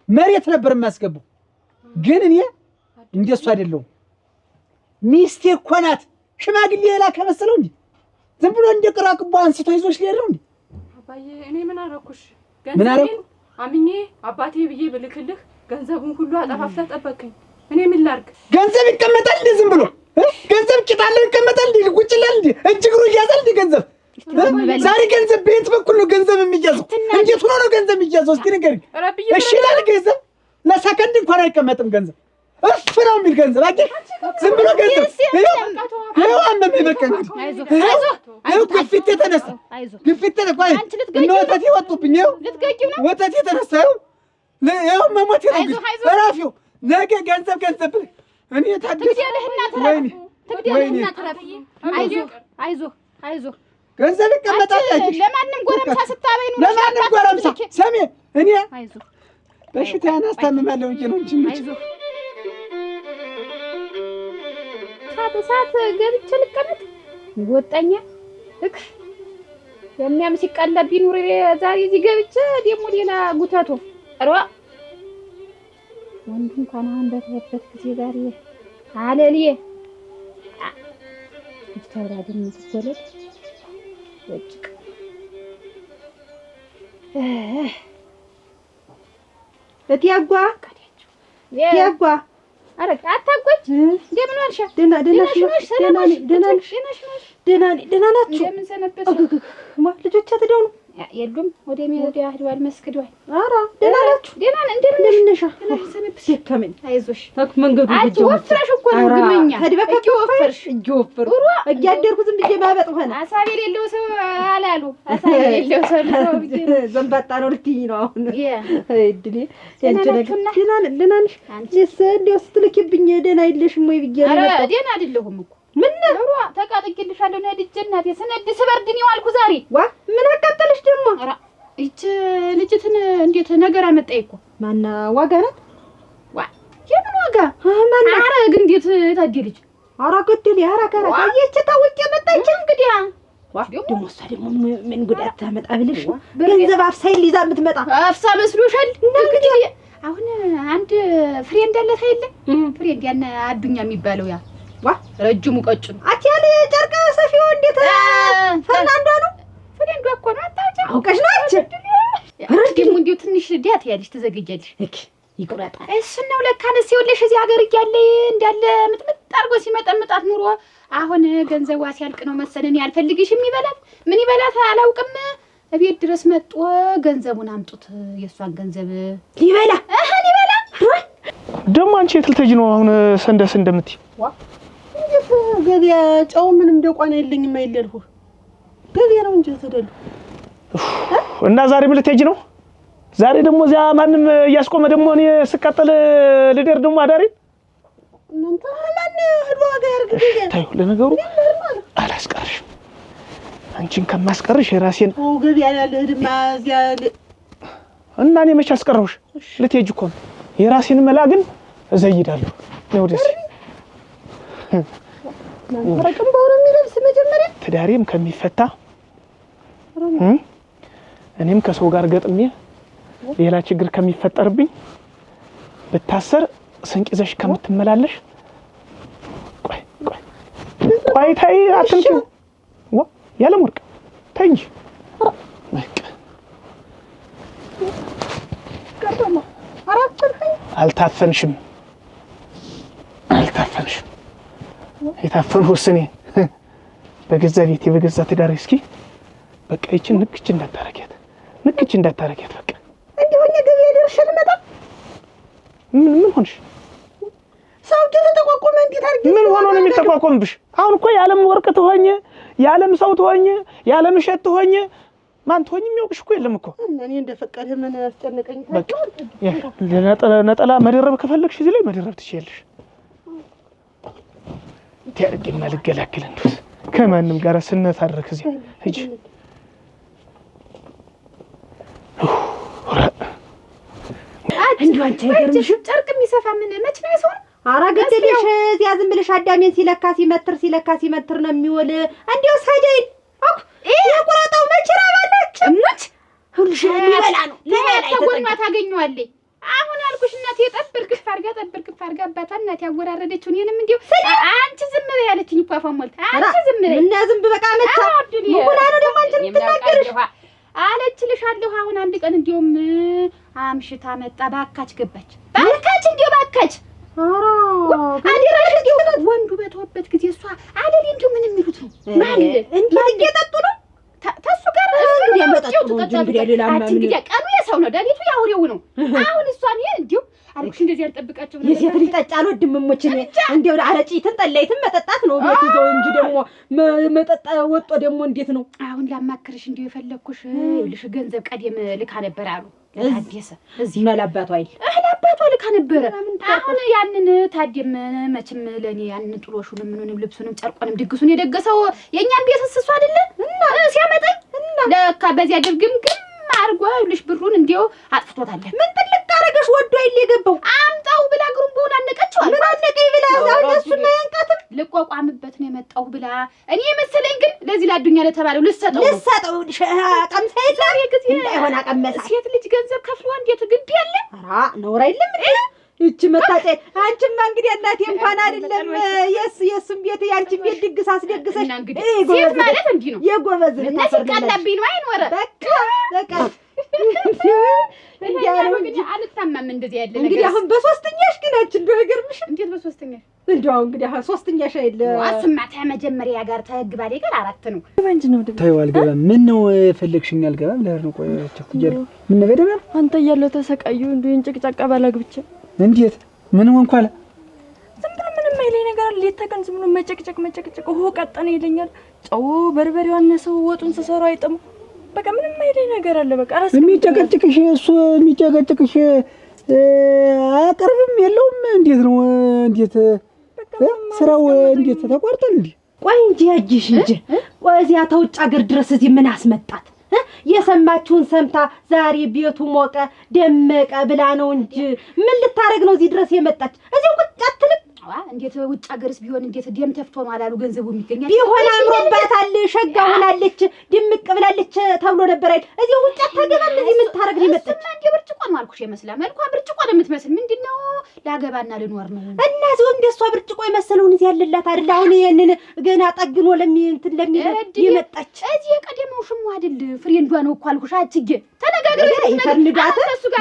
መሬት ነበር የማስገባው፣ ግን እኔ እንደሱ አይደለሁም። ሚስቴ እኮ ናት። ሽማግሌ የላከ መሰለው እንዴ? ዝም ብሎ እንደ ቅራቅቦ አንስቶ ይዞሽ ሊሄድ ነው እንዴ? አባዬ እኔ ምን አረኩሽ? ምን አረኩ? አምኜ አባቴ ብዬ ብልክልህ ገንዘቡን ሁሉ አጠፋፍተህ ጠበቅከኝ። እኔ ምን ላድርግ? ገንዘብ ይቀመጣል እንዴ? ዝም ብሎ ገንዘብ ቂጣለ ይቀመጣል እንዴ? ቁጭ ይላል እንዴ? እጅ እግሩ ይያዛል እንዴ? ገንዘብ ዛሬ ገንዘብ ቤት በኩል ነው ገንዘብ የሚያዘው። እንዴት ሆኖ ነው ገንዘብ የሚያዘው? እስኪ ንገሪኝ። እሺ ይላል ገንዘብ ለሰከንድ እንኳን አይቀመጥም ገንዘብ እፍ ነው የሚል ገንዘብ አየሽ? ዝም ብሎ ገንዘብ ይኸው አመመኝ። በቃ ይኸው ግፊት የተነሳ ቆይ እነ ወተት የወጡብኝ ይኸው ወተት የተነሳ ይኸው መሞቴ ነው። እረፊው ነገ ገንዘብ ብለሽ እኔ ታድያ አይዞህ ገንዘብ ይቀመጣል። ለማንም ጎረምሳ ስታበይ ነው። ለማንም ጎረምሳ ሰሜ እኔ በሽታዬን አስታምማለሁ እንጂ ነው እንጂ ሰዓት ገብቼ ልቀመጥ ወጣኛ እክ የሚያም ሲቀለብ ቢኖር ዛሬ እዚህ ገብቼ ደግሞ ሌላ ጉተቱ አሯ ወንዱን ካናን በተበት ጊዜ ዛሬ አለልዬ ይስተራድም ትወለድ ወጭቅ እቲያጓ እቲያጓ አረ አታቆጭ እንደምን ዋልሽ? ደህና ናችሁ? እንደምን ሰነበች? ልጆች አትደው ነው የሉም ወደ ሜዳ ሄደዋል መስክደዋል። ኧረ ደህና ናችሁ? ደህና ነን። እንደምን ነሽ? ሰነበች ደከመኝ። አይዞሽ ታክ መንገዱ አንቺ ወፍረሽ እኮ ነው ግመኛ እየወፈርሽ እያደርኩ ዝም ብዬ ማበጥ ሆነ። አሳብ የሌለው ሰው አላሉ አሳብ የሌለው ሰው ነው ዘንባጣ ነው ልትይኝ ነው አሁን እድሌ አንቺ ነገር ደህና ነሽ? አንቺስ እንደው ስትልኪብኝ ደህና አይደለሽም ወይ ብዬሽ ነው። ኧረ ደህና አይደለሁም እኮ ምን ነው ተቃጥቂልሻለሁ ነው ልጅናት የሰነድ ስበርድን ይዋልኩ ዛሬ ዋ ምን አቃጠለሽ ደግሞ? ኧረ እቺ ልጅትን እንዴት ነገር አመጣኝ እኮ ማና ዋጋ ናት? ዋ የምን ዋጋ ማና? ኧረ ግን እንዴት ታዲልጅ ኧረ ገደል ኧረ ጋራ እቺ ታውቂ መጣች እንግዲያ ዋ ደግሞ እሷ ደግሞ ምን ጉዳት ታመጣ ብለሽ ገንዘብ አፍሳይል ይዛ የምትመጣ አፍሳ መስሎሻል? እንግዲህ አሁን አንድ ፍሬንድ አላት አይደል? ፍሬንድ ያን አዱኛ የሚባለው ያ ዋ ረጅሙ ቀጭኑ አትያለ ጨርቃ ሰፊው እንዴት ፈርናንዶ ነው? ፍሬንዱ እኮ ነው። አታውቂ አውቀሽ ነው አንቺ ደግሞ እንዴው ትንሽ ዲያት ያለሽ ትዘግጃለሽ። እክ ይቆራጣል እሱ ነው ለካነስ ይኸውልሽ እዚህ ሀገር እያለ እንዳለ ምጥምጥ አድርጎ ሲመጠምጣት ኑሮ አሁን ገንዘቧ ሲያልቅ ነው መሰለኝ ያልፈልግሽም ይበላል ምን ይበላት አላውቅም። እቤት ድረስ መጥቶ ገንዘቡን አምጡት የሷን ገንዘብ ሊበላ ሊበላ ደግሞ አንቺ የት ልትሄጂ ነው አሁን ሰንደስ እንደምትይ? ዋ እንዴት ገበያ ጨው ምንም ደቋና የለኝም አይለልሁ ገበያ ነው እንጂ ተደሉ እና ዛሬ ምን ልትሄጂ ነው? ዛሬ ደግሞ እዚያ ማንም እያስቆመ ደግሞ እኔ ስቀጥል ልደር ደግሞ አዳሪ እናንተ ማን ህዶ ዋጋ ያርግልኝ? ታዩ ለነገሩ አላስቀርሽም አንቺን ከማስቀርሽ የራሴን ገበያ ያለ ህድማ እዚያ እና እኔ መች አስቀረውሽ? ልትሄጂ እኮ ነው። የራሴን መላ ግን እዘይዳለሁ ነው ደስ ረቀም ባውራ የሚለብስ መጀመሪያ ትዳሬም ከሚፈታ እኔም ከሰው ጋር ገጥሜ ሌላ ችግር ከሚፈጠርብኝ ብታሰር ስንቅ ይዘሽ ከምትመላለሽ ቆይ ታይ አትንኪ ዋ ያለም ወርቅ ታይ እንጂ በቃ ቀርተማ አልታፈንሽም የታፈንሁስ እኔ በገዛ ቤቴ በገዛ ትዳሬ እስኪ በቃ ይችን ንክች እንዳታረጊያት በቃ እንደሆነ ገበያ ደርሼ ልመጣ ምን ሆንሽ? ሰው ተተቋቋመ እንዴት አርጊ ምን ሆኖ ነው የሚተቋቋምብሽ? አሁን እኮ የዓለም ወርቅ ትሆኝ የዓለም ሰው ትሆኝ የዓለም እሸት ትሆኝ ማን ትሆኝ የሚያውቅሽ እኮ የለም እኮ። እኔ እንደፈቀደ ምን አስጨነቀኝ? በቃ ነጠላ መደረብ ከፈለግሽ እዚህ ላይ መደረብ ትችያለሽ። ታርግና ልገላግል እንደው ከማንም ጋር ስነታረክ እዚህ ሂጂ እንደው አንቺ አይገርምሽም? ጨርቅ የሚሰፋ ምን መች ነው የሰው? ኧረ ገደልሽ እዚያ ዝም ብለሽ አዳሜን ሲለካ ሲመትር ነው የሚውል። እንደው ሳይደል የቁረጣው መች ራባለች እሙት ሁልሽ ሊበላ ነው ተጎማ ታገኘዋለች። አሁን አልኩሽ እናቴ ጠብር ግፍ አድርጋ አባታ እናቴ ያወራረደችው እኔንም እንደው አንቺ ዝም በይ ያለችኝ እኮ አፏን ሞልታ አንቺ ዝም በይ እና ዝም በቃ መጣ ሙላ ነው ደግሞ አንቺ የምትናገርሽ አለችልሻለሁ። አሁን አንድ ቀን እንደውም አምሽታ መጣ ባካች ገባች እንደው ባካች አዲራሽ እንደው ወንዱ በተወበት ጊዜ እሷ አለሊ እንደው ምን የሚሉት ነው እንዴት እየጠጡ ነው ተሱ ጋር እንግዲህ ቀኑ የሰው ነው ዳሊቱ ያውሬው ነው። አሁን እሷን እንደው አልኩሽ እንደዚህ ያልጠብቃቸው ነው። የሴት ልጅ ጠጭ አልወድም እሞችን እንደው አረጪትን ጠላይትን መጠጣት ነው ቤት ይዘው እንጂ ደግሞ መጠጣ ወጦ ደግሞ እንዴት ነው? አሁን ላማክርሽ እንደው የፈለኩሽ ይልሽ ገንዘብ ቀደም ልካ ነበር አሉ ታዲያሰ እዚህ መላባቷ አይል አላባቷ ልካ ነበር። አሁን ያንን ታዲያም መቼም ለኔ ያንን ጥሎሹንም ምኑንም ልብሱንም ጨርቆንም ድግሱን የደገሰው የኛን ቤት እሱ አይደለ ሲያመጣኝ ለካ በዚያ ድርግም አርጓ ይልሽ ብሩን እንደው አጥፍቶታል። ምን ጥልቅ አረገሽ ወዶ አይል የገባው አምጣው ብላ ግሩም በሆነ አነቀችው። ምን አነቀኝ ብላ አሁን እሱ ማያንቃትም ልቋቋምበት ነው የመጣው ብላ እኔ መሰለኝ። ግን ለዚህ ላዱኛ ለተባለው ልሰጠው ቀምሳ የለም እንዳይሆን አቀመሳ ሴት ልጅ ገንዘብ ከፍሎ እንዴት ግድ ያለ ኧረ ነውር አይደለም እቺ መታጨ አንቺማ እንግዲህ እናቴ እንኳን አይደለም የሱም ቤት ያንቺም ቤት ድግስ አስደግሰሽ ሴት ማለት እንዲህ ነው የጎበዝ እናስቃላብኝ ነው አይኖር በቃ እንዲያው እንግዲህ አልታማም እንደዚህ ያለ ነገር እንግዲህ አሁን በሶስተኛሽ ግን አንቺ እንደው አይገርምሽ እንዴት በሶስተኛሽ እንደው እንግዲህ አሁን ሶስተኛሽ አይደለ አስማታ መጀመሪያ ጋር ተግባሌ ጋር አራት ነው ወንጅ ነው ደግሞ ታዩ አልገባም ምን ነው የፈለግሽኝ አልገባም ለህር ነው ቆይ ቸኩጃለሁ ምን ነው በደበ አንተ እያለሁ ተሰቃዩ እንዴ እንጭቅጫቃ ባላግ ብቻ እንዴት ምን ሆንኩ አለ ዝም ብሎ ምንም አይለኝ ነገር አለ የተቀን ዝም ብሎ መጨቅጨቅ ቀጠነ ይለኛል ጨው በርበሬው አነሰው ወጡን ስሰራ አይጥም በቃ ምንም አይለኝ ነገር አለ በቃ ራስ የሚጨቀጭቅሽ እሱ የሚጨቀጭቅሽ አቀርብም የለውም እንዴት ነው እንዴት ስራው እንዴት ተቋርጧል እንዴ ቆይ እንጂ ያጅሽ እንጂ ቆይ እዚያ ተውጭ አገር ድረስ እዚህ ምን አስመጣት የሰማችሁን ሰምታ ዛሬ ቤቱ ሞቀ ደመቀ ብላ ነው እንጂ ምን ልታረግ ነው እዚህ ድረስ የመጣች እዚህ ቁጭ አትልም እንዴት ውጭ ሀገርስ ቢሆን እንዴት ደም ተፍቶ ነው አላሉ ገንዘቡ የሚገኛል ቢሆን አምሮባታል ሸጋ ሆናለች ድምቅ ብላለች ተብሎ ነበር አይደል እዚህ ውጭ አታገባም እዚህ ምን ታረግ ነው የመጣች እንዴ ብርጭቆ ነው አልኩሽ የመስላ መልኳ ብርጭቆ ነው የምትመስል ምንድነው ላገባና ልኖር ነው እና ዘው እንደሷ ብርጭቆ የመሰለውን እዚህ ያለላት አይደል አሁን ይሄንን ገና ጠግኖ ለሚል የመጣች እዚህ የቀደመው ሽሙ አይደል ፍሬንዷ ነው እኮ አልኩሽ አትጌ ተነጋግረን ይፈርንዳት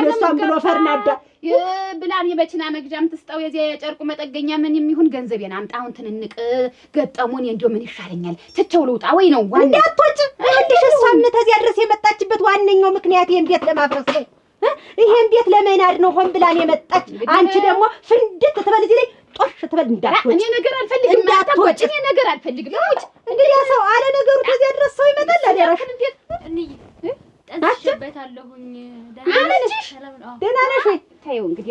የሷን ብሎ ፈርናዳ ብላን የመኪና መግጃም ትስጣው የዚያ የጨርቁ መጠገኛ ምን የሚሆን ገንዘቤን አምጣ አሁን ትንንቅ ገጠሙን እንደው ምን ይሻለኛል ትቸው ልውጣ ወይ ነው እንዳትወጪ እንዴሽ እሷም ተዚያ ድረስ የመጣችበት ዋነኛው ምክንያት ይሄን ቤት ለማፍረስ ነው ይሄን ቤት ለመናድ ነው ሆን ብላን የመጣች አንቺ ደግሞ ፍንድት ትበል እዚህ ላይ ጦሽ ትበል እንዳትወጪ እኔ ነገር አልፈልግም እንዳትወጪ እኔ ነገር አልፈልግም ልውጭ እንግዲህ ያ ሰው አለ ነገሩ ተዚያ ድረስ ሰው ይመጣል አደራሽ እንዴ ተዝሽበታለሁኝ ደህና ነሽ ወይ ታዩ እንግዲህ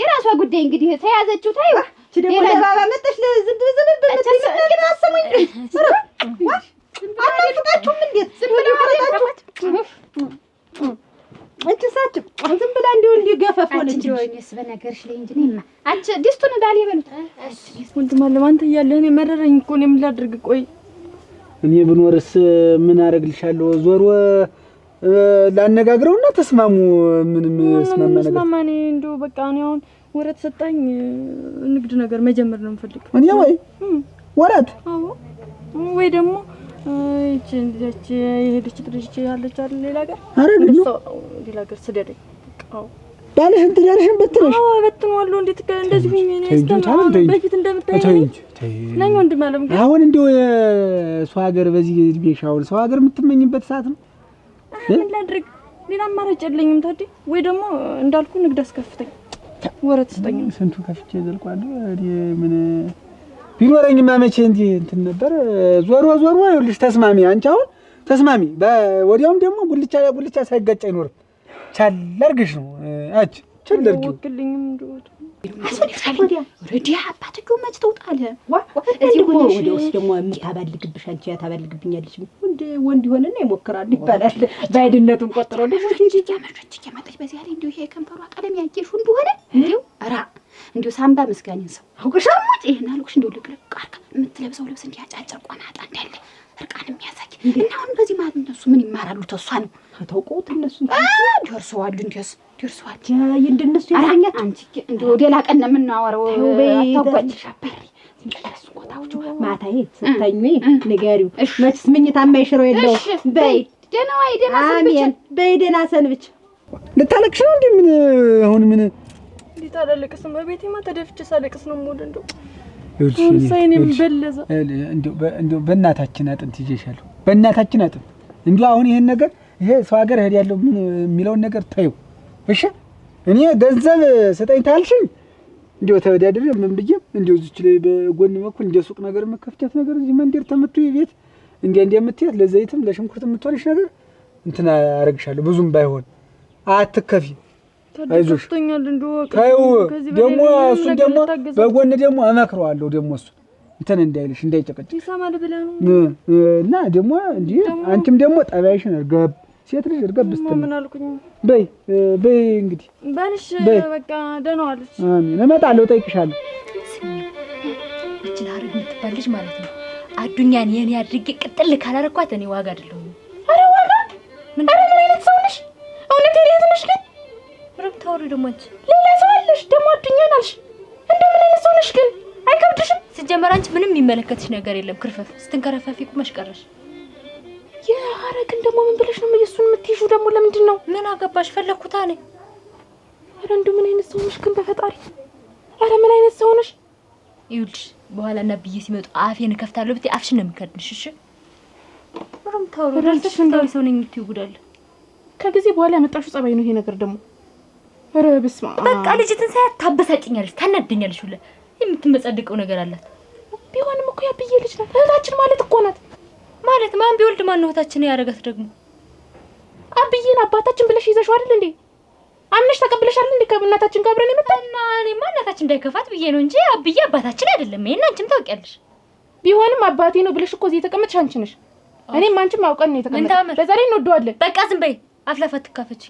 የራሷ ጉዳይ እንግዲህ ተያዘችው ታዩ እቺ ደግሞ ለባባ መጣሽ ለዝንብ በመጥተሽ ምን አሰሙኝ አናፍቃችሁም እንዴት ዝም ብለው አረጋችሁ እጭሳችሁ ዝም ብላ እንዲሁ ገፈፍ ሆነች እንጂ ወይስ በነገርሽ ላይ እንጂ ነማ አንቺ ዲስቱን ዳል ይበሉት ወንድም አለ አንተ እያለህ እኔ መረረኝ እኮ እኔ ምን ላድርግ ቆይ እኔ ብኖርስ ምን አረግልሻለሁ ዞሮ ላነጋግረውና ተስማሙ ምንም ስማማ ነገር ስማማኔ እንደው በቃ እኔ አሁን ወረት ሰጣኝ ንግድ ነገር መጀመር ነው የምፈልግ እኔ ወይ ወረት አዎ ወይ ደግሞ እቺ እንደች የሄደች ድርጅት ያለች አይደል ሌላ ጋር አረግ ነው ሌላ ጋር ስደደኝ አዎ ባለሽን ትዳርሽን በትነሽ አዎ በትነዋለሁ እንዴት እንደዚህ ሁኝ እኔ በፊት እንደምታየኝ ነኝ ወንድም አለም ግን አሁን እንደው ሰው ሀገር በዚህ እድሜሽ አሁን ሰው ሀገር የምትመኝበት ሰዓት ነው ምን ላድርግ ሌላ አማራጭ የለኝም ታዲያ ወይ ደግሞ እንዳልኩ ንግድ አስከፍተኝ ወረት ስጠኝ ስንቱ ከፍቼ ዘልቋለሁ እኔ ምን ቢኖረኝማ መቼ እንትን ነበር ዞሮ ይኸውልሽ ተስማሚ አንቺ አሁን ተስማሚ ወዲያውም ደግሞ ጉልቻ ሳይጋጭ አይኖርም ቻል አድርግሽ ነው አጭ ቻል አድርጊው ወክልኝም እንደው ወዲያ አባትዮ መች ተውጣለ እዚህ ወዲያውስ ደግሞ የምታባልግብሽ አንቺ ያታባልግብኛለሽ ወንድ ይሆንና ይሞክራል ይባላል ባይድነቱን ቆጥሮ ደግሞ ያመጣች በዚያ ላይ እንደው ይሄ ከንፈሯ ቀለም ያየሽው እንደሆነ እንደው ሳምባ መስጋኝን ሰው አውቀሻሙት ይሄን አልኩሽ እንደው ልቅልቅ አርካ የምትለብሰው ልብስ እንዲያጫጭር ቆናጣ እንዳለ እርቃን የሚያሳይ እና አሁን በዚህ ማለት እነሱ ምን ይማራሉ ተሷ ነው ታውቁት እነሱ ደርሰዋል እንዴስ ደርሰዋል እንደነሱ ያኛት አንቺ እንደው ሌላ ቀን ነው የምናወራው ታውቀሽ አባሪ እንደሱ ቆጣውጭ ማታዬ ስታኙ ንገሪው መችስ ምኝታ የማይሽረው የለው በይ ደህና ወይ ደህና አሜን በይ ደህና ሰንብች ልታለቅሽ ነው እንዴ ምን አሁን ምን ሊታለቅስም በቤቴማ ተደፍቼ ሳለቅስ ነው ሞድ እንደው ሳይኔም በለዘ እንደው በእናታችን አጥንት ይዤሻለሁ በእናታችን አጥንት እንደው አሁን ይሄን ነገር ይሄ ሰው ሀገር ሄድ ያለው ምን የሚለውን ነገር ታዩ እሺ እኔ ገንዘብ ስጠኝ ታልሽኝ እንደው ተወዳደረ ምን ብዬ እንደው እዚች ላይ በጎን በኩል እንደ ሱቅ ነገር መከፍቻት ነገር እዚህ መንደር ተመቱ ቤት እንደ የምትያት ለዘይትም ለሽንኩርት የምትሆንሽ ነገር እንትና አረግሻለሁ ብዙም ባይሆን አትከፊ አይዞሽ ታዩ ደግሞ እሱን ደግሞ በጎን ደግሞ እመክረዋለሁ ደግሞ እሱ እንትን እንዳይልሽ እንዳይጨቀጭ ይሰማል ብለህ ነው እና ደግሞ እንዴ አንቺም ደግሞ ጠባይሽን ገብ ሴት ልጅ እርገብስት ምን አልኩኝ? በይ እንግዲህ ባልሽ በቃ ደህና ዋለች። አሜን። እመጣለሁ፣ እጠይቅሻለሁ። እችን ሀረግ የምትባል ልጅ ማለት ነው አዱኛን የኔ አድርጌ ቅጥል ካላረኳት እኔ ዋጋ አይደለሁም። ኧረ ዋጋ ምን አይነት ሰው ነሽ? እውነት የት ነሽ ግን? ምንም ታወሪ ደግሞ አንቺ ሌላ ሰው አለሽ ደግሞ አዱኛን አልሽ። እንደው ምን አይነት ሰው ነሽ ግን? አይከብድሽም? ሲጀመር አንቺ ምንም የሚመለከትሽ ነገር የለም። ክርፈፍ ስትንከረፈፊ ቁመሽ ቀረሽ። የሀረግን ደግሞ ምን ብለሽ ነው እሱን የምትይዡ? ደግሞ ለምንድን ነው? ምን አገባሽ? ፈለኩታ ነኝ። ኧረ እንደው ምን አይነት ሰው ነሽ ግን በፈጣሪ? ኧረ ምን አይነት ሰው ነሽ? ይኸውልሽ በኋላ እና ብዬ ሲመጡ አፌን እከፍታለሁ ብትይ አፍሽን ነው የምከድንሽ። እሺ ምንም ታወሪ ራስሽ እንዳው ሰው ነኝ የምትይው ጉዳለ። ከጊዜ በኋላ ያመጣሽው ጸባይ ነው ይሄ ነገር ደግሞ። ኧረ በስመ አብ። በቃ ልጅትን ሳያት ታበሳጭኛለሽ፣ ታናደኛለሽ። ሁላ የምትመጸድቀው ነገር አላት። ቢሆንም እኮ ያብዬ ልጅ ናት፣ እህታችን ማለት እኮ ናት። ማለት ማን ቢወልድ ማን ነው እህታችን ያረጋት? ደግሞ አብዬን አባታችን ብለሽ ይዘሽው አይደል እንዴ? አምነሽ ተቀብለሽ አይደል እንዴ? ከእናታችን ጋር አብረን የመጣና እኔማ እናታችን እንዳይከፋት ብዬ ነው እንጂ አብዬ አባታችን አይደለም። ይሄን አንቺም ታውቂያለሽ። ቢሆንም አባቴ ነው ብለሽ እኮ እዚህ የተቀመጥሽ አንቺ ነሽ። እኔም አንቺም አውቀን ነው የተቀመጥሽ። በዛ ላይ እንወደዋለን። በቃ ዝም በይ፣ አፍላፋት ትካፈች።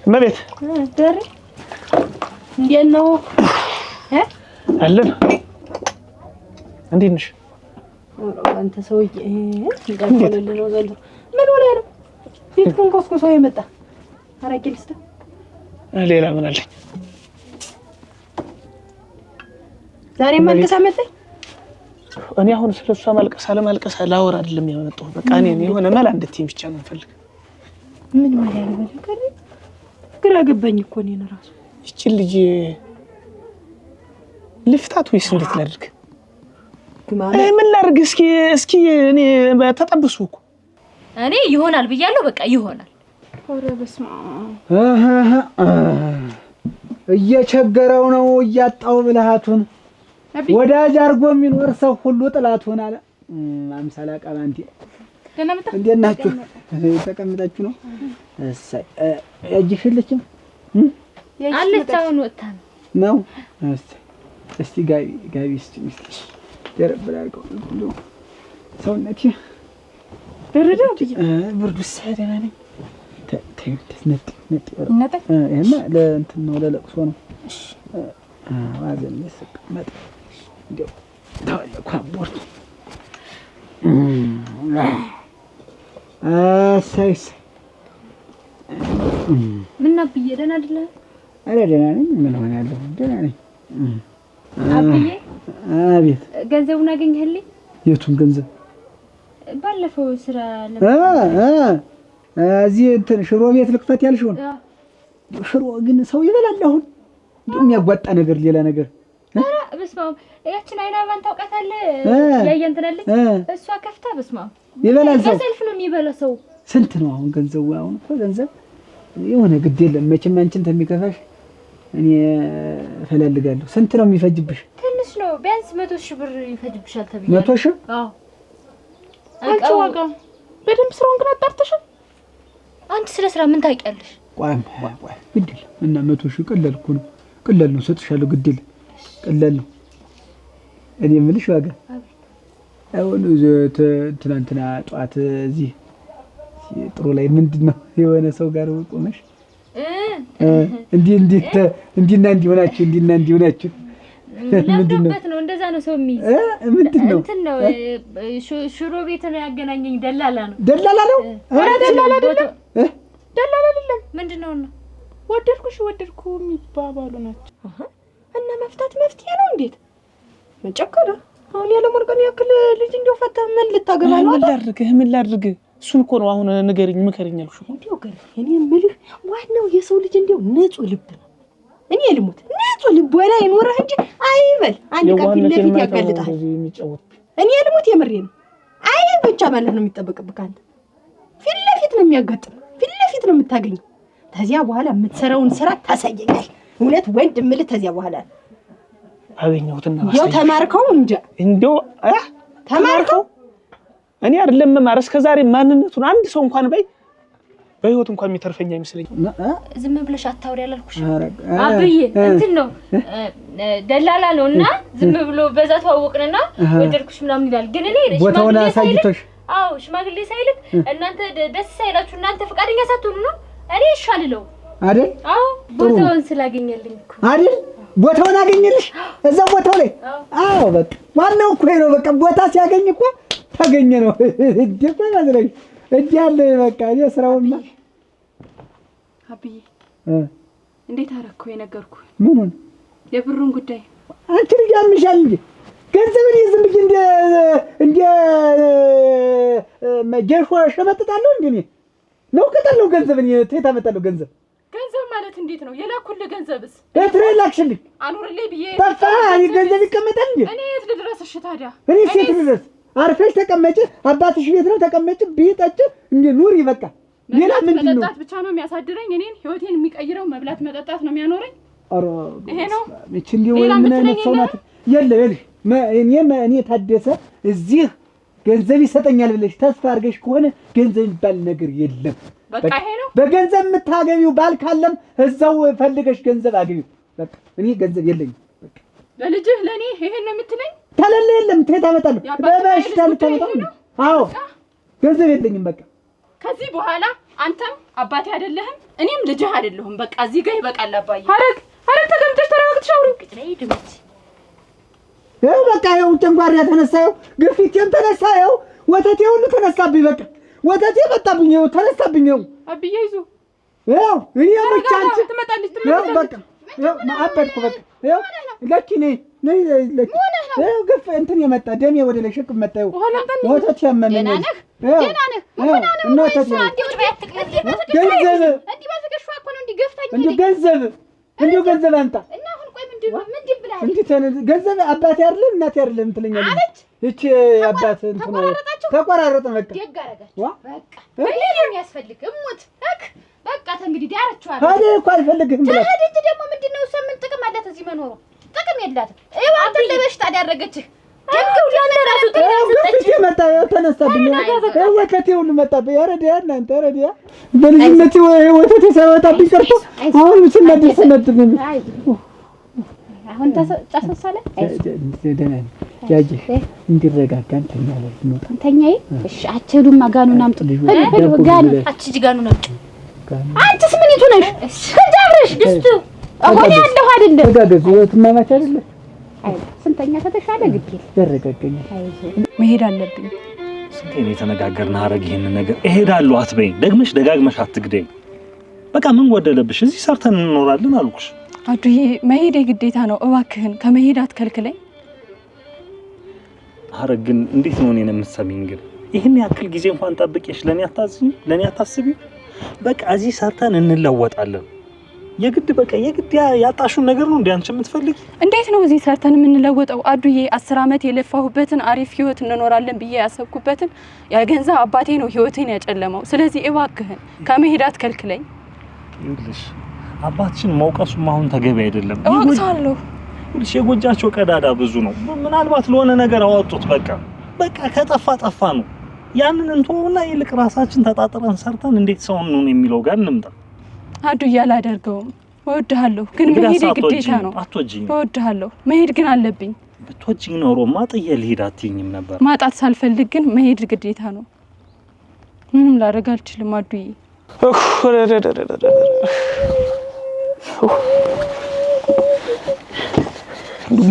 መቤት ደሬ እንዴት ነው አለን? እንዴት ነሽ? አንተ ሰውዬ እንዳልሆነልህ ነው ዘንድሮ። ምን ሆነ ነው ቤቱን ኮስኮሶ የመጣ? አራቂ ልስታ ሌላ ምን አለኝ? ዛሬ ማልቀስ አመጣኝ። እኔ አሁን ስለሷ ማልቀስ አለማልቀስ ላወራ አይደለም ያመጣሁ። በቃ እኔ የሆነ መላ እንድትይኝ ብቻ ነው የምፈልግ። ምን ማለት ነው? በለከሪ ግራ ገባኝ እኮ እኔን እራሱ። እቺ ልጅ ልፍታት ወይስ እንዴት ላድርግ? ምን ላድርግ? እስኪ እኔ ተጠብሱ እኮ እኔ ይሆናል ብያለሁ። በቃ ይሆናል። ኧረ በስመ አብ። እየቸገረው ነው እያጣው ብልሃቱን ወዳጅ አርጎ የሚኖር ሰው ሁሉ ጥላቱን አለ። አምሳላ ቀባንቲ ደህና መጣ። እንዴት ናችሁ? ተቀምጣችሁ ነው? እሰይ ያጅሽልችም አለች። አሁን ወጣ ነው። እስቲ ጋቢ እስቲ ደረብላልከው ነው ሰውነቴ ደረደው ብርዱ ሳይደና ነኝ። ነጥ ይሄማ ለእንትን ነው ለለቅሶ ነው። ዋዘን መስቀመጥ እንደው ታወለኩ አቦርቱ አሳይስ ምን ነብዬ ደህና አይደለ? አረ ደህና ነኝ። ምን ሆናለሁ? ደህና ነኝ። አብዬ አቤት። ገንዘቡን አገኘህልኝ? የቱን ገንዘብ? ባለፈው ስራ እዚህ እንትን ሽሮ ቤት ልክፈት ያልሽውን ሽሮ ግን ሰው ይበላል። አሁን እንደው የሚያጓጣ ነገር ሌላ ነገር በስመ አብ። ያችን አይናባን ታውቃታለህ? ያየን ትላለች እሷ ከፍታ በስመ አብ ይበላል። ሰው በሰልፍ ነው የሚበላ ሰው። ስንት ነው አሁን ገንዘቡ? አሁን እኮ ገንዘብ የሆነ ግድ የለም መቼም አንቺን ተሚከፋሽ እኔ እፈላልጋለሁ። ስንት ነው የሚፈጅብሽ? ትንሽ ነው፣ ቢያንስ 100,000 ብር ይፈጅብሻል ተብያለሁ። 100,000? አዎ። አንቺ ዋጋ በደንብ ስራውን ግን አጣርተሻል? አንቺ ስለ ስራ ምን ታውቂያለሽ? ቆይ ግድ የለም እና 100,000 ቀላል እኮ ነው። ቀላል ነው፣ ሰጥሻለሁ። ግድ የለም ቀላል ነው። እኔ የምልሽ ዋጋ አሁን ትናንትና ጠዋት እዚህ ጥሩ ላይ ምንድነው የሆነ ሰው ጋር ቆመሽ እንዲና እንዲሆናችሁ ለምዶበት ነው እንደዛ ነው ሰው የሚይዝ ምንድነው እንትን ነው ሽሮ ቤት ነው ያገናኘኝ። ደላላ ነው። ደላላ ነው? ኧረ ደላላ አይደለም፣ ደላላ አይደለም። ምንድነው ነው ወደድኩ የሚባባሉ ናቸው። እና መፍታት መፍትሄ ነው። እንዴት መጨከረ አሁን ያለ ወርቀን ያክል ልጅ እንደው ፈታ ምን ልታገባ ነው? ምን ላድርግ? እሱን እኮ ነው አሁን ንገሪኝ፣ ምከሪኝ አልኩሽ። እንደው ገር እኔ የምልህ ዋናው የሰው ልጅ እንደው ንጹህ ልብ ነው። እኔ ልሙት ንጹህ ልብ ወላ ይኖርህ እንጂ አይበል አንድ ቀን ፊት ለፊት ያጋልጣል። እኔ ልሙት የምሬ ነው። አይ ብቻ ማለት ነው የሚጠበቅብህ አንተ ፊት ለፊት ነው የሚያጋጥም፣ ፊት ለፊት ነው የምታገኘው። ከዚያ በኋላ የምትሰራውን ስራ ታሳየኛል። እውነት ወንድ እምልህ ከዚያ በኋላ አገኘሁትና ያው ተማርከው እንጂ እንደው ተማርከው እኔ አይደለም መማር እስከ ዛሬ ማንነቱን አንድ ሰው እንኳን በይ በህይወት እንኳን የሚተርፈኝ አይመስለኝም። ዝም ብለሽ አታውሪ ያላልኩሽ አብዬ እንትን ነው ደላላ ነውና ዝም ብሎ በዛ ተዋወቅንና ወደድኩሽ ምናምን ይላል። ግን እኔ ቦታውን አሳይቶሽ አዎ ሽማግሌ ሳይልክ እናንተ ደስ ሳይላችሁ እናንተ ፈቃደኛ ሳትሆኑ ነው እኔ ይሻልለው አይደል? አዎ ቦታውን ስላገኘልኝ እኮ አይደል? ቦታውን አገኘልሽ እዛ ቦታው ላይ አዎ በቃ ዋናው እኮ ነው። በቃ ቦታ ሲያገኝ እኮ ታገኘ ነው እጅግ ማለት እጃለ በቃ የስራውና አብዬ እንዴት አረኩ የነገርኩ ምኑን የብሩን ጉዳይ አንቺ ልጅ ያምሻል እንጂ ገንዘብን ይዝም ብዬ እንደ መጀርፎ ሸመጥጣለሁ እንዴ ነው ከተለው ገንዘብን ተታመጣለሁ ገንዘብ ማለት እንዴት ነው የላኩልህ ገንዘብስ እትላክሽልኝ አኑርልኝ ብዬ ታፋ ገንዘብ ይቀመጣል እንዴ እኔ የት ልድረስ እሺ ታዲያ እኔ ሴት ልድረስ አርፈሽ ተቀመጭ አባትሽ ቤት ነው ተቀመጭ ቢጠጭ እንዴ ኑሪ በቃ ሌላ ምንድን ነው መጠጣት ብቻ ነው የሚያሳድረኝ እኔን ህይወቴን የሚቀይረው መብላት መጠጣት ነው የሚያኖረኝ አረ ይሄ ነው እቺ እንዲው ምን አይነት ሰው ናት እኔ ታደሰ እዚህ ገንዘብ ይሰጠኛል ብለሽ ተስፋ አድርገሽ ከሆነ ገንዘብ ይባል ነገር የለም በቃ ይሄ ነው በገንዘብ የምታገቢው ባል ካለም እዛው ፈልገሽ ገንዘብ አግቢው በቃ እኔ ገንዘብ የለኝም በቃ ለልጅህ ለኔ ይሄን ነው የምትለኝ ታለለ የለም ታመጣለህ በባሽታ ልታመጣለህ አዎ ገንዘብ የለኝም በቃ ከዚህ በኋላ አንተም አባቴ አይደለህም እኔም ልጅህ አይደለሁም በቃ እዚህ ጋር ይበቃል አባዬ ሐረግ ተቀምጠሽ ተረጋግተሽ አውሪ ቅጥሬ ድምጽ ያው በቃ ያው ጨንጓሪያ ተነሳው ግፊቴም ተነሳው ወተቴ ሁሉ ተነሳብኝ በቃ ወተቴ መጣብኝ ያው ተነሳብኝ ያው አብዬ ይዞ ያው እኔ ብቻንቺ ትመጣለች ያው በቃ ያው ማአበድኩ በቃ ያው ለኪ ነይ ለኪ ያው ግፍ እንትን የመጣ ደሜ ወደ ላይ ሽቅ መጣው ወተት ያመመኝ ደህና ነህ እና ወተት ገንዘብ እንዲሁ ገንዘብ አንተ እና አሁን ቆይ ምንድን ብላ ገንዘብ አባቴ አይደለም እናቴ አይደለም ትለኛለች እቺ አባት እንትን ተቆራረጠ በቃ በቃ ምን የሚያስፈልግ እሙት በቃ እንግዲህ ዳራችኋል አዴ እኮ አልፈልግም ብላ ታዲያ ደግሞ ምንድነው እሷ ምን ጥቅም አላት እዚህ መኖሩ ጥቅም የላትም ይኸው አንተ ለበሽታ ያደረገችህ ደንገው ለራሱ ጥቅም መጣ ተነሳብኝ ወተቴ ሁሉ መጣብኝ ያረዲያ እናንተ ያረዲያ በልጅነቴ ወተቴ ሳይወጣብኝ ቀርቶ አሁን ስንመድስ ነው አሁን ተሳሳለ ደህና ያጂ እንዲረጋጋ እንተኛለን ነው እንተኛይ እሺ አትሄዱም ጋኑን አምጡ ጋኑ አትጂ ጋኑን አምጡ አንተስ ምን ይቱ ነሽ ከጃብረሽ ድስቱ አሁን ያለው አይደለም ተጋገዙ ትማማች አይደለም አይ ስንተኛ ተተሻለ ግዴል ያረጋጋኝ መሄድ አለብኝ ስንቴ ተነጋገርና ሐረግ ይሄን ነገር እሄዳለሁ አትበይ ደግመሽ ደጋግመሽ አትግደኝ በቃ ምን ወደለብሽ እዚህ ሰርተን እንኖራለን አልኩሽ አዱዬ መሄድ ግዴታ ነው እባክህን ከመሄድ አትከልክለኝ ሐረግ ግን እንዴት ነው እኔን የምትሰሚኝ ግን ይሄን ያክል ጊዜ እንኳን ጠብቄሽ ለኔ አታስቢ በቃ እዚህ ሰርተን እንለወጣለን የግድ ያጣሽው ነገር ነው እንዴ አንቺ የምትፈልጊ እንዴት ነው እዚህ ሰርተን የምንለወጠው አዱዬ 10 አመት የለፋሁበትን አሪፍ ህይወት እንኖራለን ብዬ ያሰብኩበትን ያገንዛ አባቴ ነው ህይወቴን ያጨለመው ስለዚህ እባክህን ከመሄድ አትከልክለኝ ይልሽ አባትሽን መውቀሱም አሁን ተገቢ አይደለም እወቅሳለሁ ይልሽ የጎጃቸው ቀዳዳ ብዙ ነው ምናልባት ለሆነ ነገር አወጡት በቃ ከጠፋ ነው ያንን እንተውና ይልቅ ራሳችን ተጣጥረን ሰርተን እንዴት ሰው ነው የሚለው ጋር እንምጣ አዱዬ አላደርገውም እወድሃለሁ ግን መሄድ ግዴታ ነው እወድሃለሁ መሄድ ግን አለብኝ ብትወጪኝ ኖሮማ ጥዬ ልሄድ አትይኝም ነበር ማጣት ሳልፈልግ ግን መሄድ ግዴታ ነው ምንም ላደርግ አልችልም አዱዬ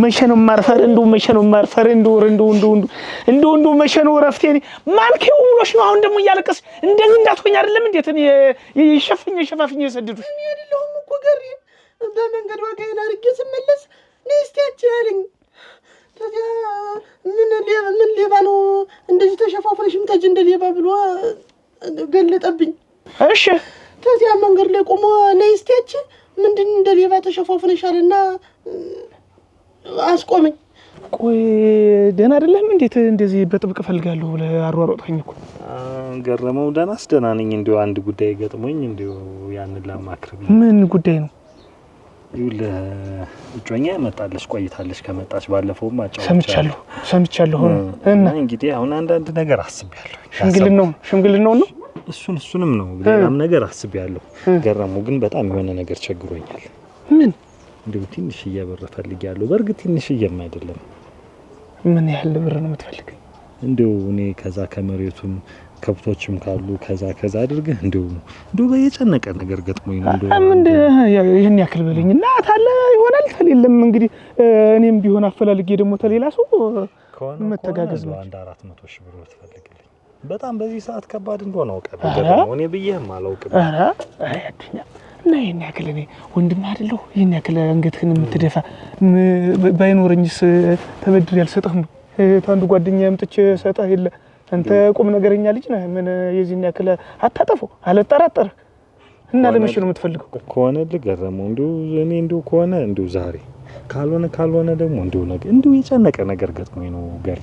መቼ ነው ማርፈር እንደው መቼ ነው ረፍቴ ማልከው ብሎሽ ነው አሁን ደግሞ እያለቀስ እንደዚህ እንዳትሆኝ አይደለም እንዴት እኔ ሸፋፍኝ የሰደዱሽ እኔ አይደለሁም እኮ ገሪ በመንገድ ዋጋዬን አድርጌ ስመለስ ነስቲያች ያለኝ ታዲያ ምን ሌባ ነው እንደዚህ ተሸፋፍረሽም ታጅ እንደ ሌባ ብሎ ገለጠብኝ እሺ ታዲያ መንገድ ላይ ቆሞ ነስቲያች ምንድን እንደ ሌባ ተሸፋፍነሻልና አስቆመኝ ቆይ ደህና አይደለም እንዴት እንደዚህ በጥብቅ ፈልጋለሁ ብለ አሯሯጥኝ እኮ ገረመው ደህና ነኝ እንደው አንድ ጉዳይ ገጥሞኝ እንደው ያንን ላማክርብ ምን ጉዳይ ነው ይውል እጮኛ መጣለሽ ቆይታለሽ ከመጣች ባለፈው ማጫው ሰምቻለሁ እና እንግዲህ አሁን አንድ ነገር አስቤያለሁ ሽምግልናው ነው እሱንም ነው ሌላም ነገር አስቤያለሁ። ገረሙ ግን በጣም የሆነ ነገር ቸግሮኛል። ምን እንደው ትንሽ ብር ፈልጊያለሁ። በርግጥ ትንሽዬም አይደለም። ምን ያህል ብር ነው የምትፈልገው? እንደው እኔ ከዛ ከመሬቱም ከብቶችም ካሉ ከዛ አድርገህ እንደው በየጨነቀ ነገር ገጥሞኝ ነው። እንደው ይሄን ያክል በለኝና ታለ ይሆናል ተሌለም እንግዲህ እኔም ቢሆን አፈላልጌ ደግሞ ተሌላ ሰው መተጋገዝ ነው። 400 ሺህ ብር ትፈልግልኝ? በጣም በዚህ ሰዓት ከባድ እንደሆነ አውቃለሁ። እኔ ብዬህም አላውቅም። አያድኛ እና ይሄን ያክል እኔ ወንድም አይደለሁ። ይሄን ያክል አንገትህን የምትደፋ ባይኖርኝስ ተበድር ያልሰጠህም ታንዱ ጓደኛ ያምጥቼ ሰጠህ የለ አንተ ቁም ነገረኛ ልጅ ነህ። ምን የዚህን ያክል አታጠፈው አልጠራጠር እና ለምንሽ ነው የምትፈልገው? ከሆነ ልገረመው እኔ ከሆነ ዛሬ ካልሆነ ደግሞ እንደው የጨነቀ ነገር ገጥሞኝ ነው ገር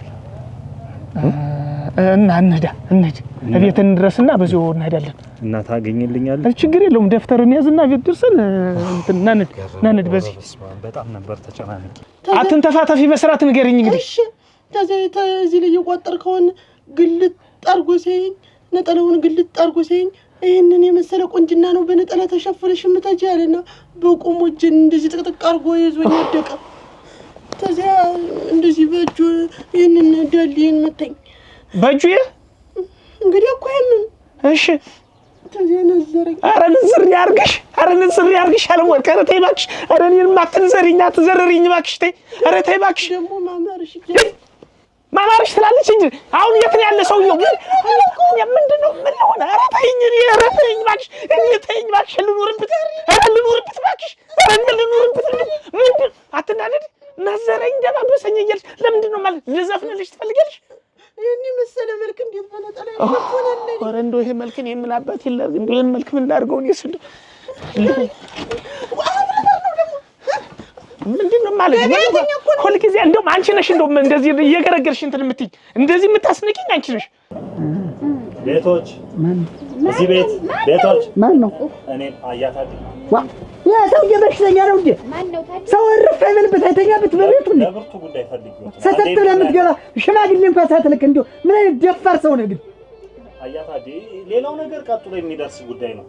እና እንሂድ እቤት እንድረስና በዚሁ እንሄዳለን። እና ታገኝልኛለህ? ችግር የለውም። ደፍተርን ያዝና ቤት ድርሰን እናንድ በዚህ በጣም ነበር ተጨናንቄ። አትንተፋተፊ በስርዓት ንገሪኝ እንግዲህ። እሺ ተዚህ ላይ የቋጠርከውን ግልጥ አርጎ ሲኝ ነጠላውን ግልጥ አርጎ ሲኝ ይሄንን የመሰለ ቆንጅና ነው በነጠላ ተሸፍነሽ ምታጂ ያለና በቆሞ እጅን እንደዚህ ጥቅጥቅ አርጎ ይዞኝ ወደቀ። ተዚያ እንደዚህ በእጁ ይሄንን ዳሊን መተኝ በእጁ እንግዲህ እኮ ይሄንን እሺ ተዚያ ነዘረኝ። ኧረ ንዝር ያርግሽ አለሞት ከረ ተይ እባክሽ። ኧረ እኔንም አትንዘሪኝ አትዘረሪኝ እባክሽ ተይ። ኧረ ተይ እባክሽ ደግሞ ማማርሽ ትላለች እንጂ አሁን የት ነው ያለ ሰውየው? ምንድነው ምን ሆነ? ኧረ ተይኝ እባክሽ ተይኝ እባክሽ ልኑርበት እባክሽ ልኑርበት። ምንድን አትናደድ ነዘረኝ ደባበሰኝ እያልሽ ለምንድን ነው ማለት ልዘፍንልሽ ትፈልጊያለሽ? ይሄን መሰለ መልክ እንዴት በነጠላ ይፈናል? ኧረ እንደው ይሄ መልክን የምናባት ይላል እንደው ይሄን መልክ ምን ላድርገው ነው ይስል ምንድነው ማለት ነው? ሁሉ ጊዜ እንደውም አንቺ ነሽ እንደውም እንደዚህ እየገረገርሽ እንትን የምትይኝ እንደዚህ የምታስነቂኝ አንቺ ነሽ። ቤቶች እዚህ ቤቶች ማን ነው? እኔ አያታዲ ያ ሰውዬ በሽተኛ ነው እንዴ? ሰው እረፍ አይበልበት አይተኛበት በቤቱ እንዴ? ለብርቱ ጉዳይ ፈልጌው ሰተት ብለህ የምትገባ ሽማግሌ እንኳን ሳትልክ እንደው ምን አይነት ደፋር ሰው ነህ ግን? አያታዲ ሌላው ነገር ቀጥሎ የሚደርስ ጉዳይ ነው።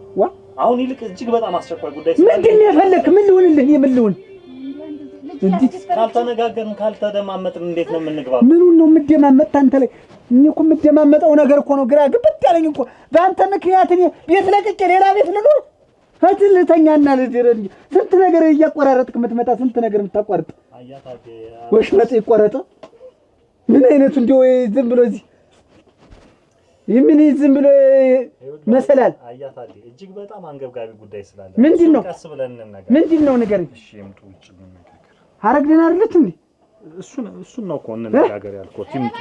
አሁን ይልቅ እጅግ በጣም አስቸኳይ ጉዳይ ምንድን ነው የፈለክ? ምን ልሁንልህ? ምን ልሁን? ካልተነጋገርን ካልተደማመጥን እንዴት ነው የምንግባባው? ምኑን ነው የምደማመጥ አንተ ላይ? እኔ እኮ የምደማመጠው ነገር እኮ ነው ግራ ግብት ያለኝ እኮ በአንተ ምክንያት እኔ ቤት ለቅቄ ሌላ ቤት ልኑር ፈትልተኛና ልድር እንጂ ስንት ነገር እያቆራረጥክ የምትመጣ ስንት ነገር የምታቋርጥ አያታዲ ወሽመጥ ይቆረጥ ምን አይነቱ እንደው ዝም ብሎ እዚህ ይምን ዝም ብሎ መሰላል አያታዲ እጅግ በጣም አንገብጋቢ ጉዳይ ስላለ ምንድነው? ቀስ ብለን እንነጋገር። ምንድነው ነገር? እሺ ይምጡ ውጭ እንነጋገር። አረግደን አይደለች እንዴ? እሱን ነው እኮ እንነጋገር ያልኩት። ይምጡ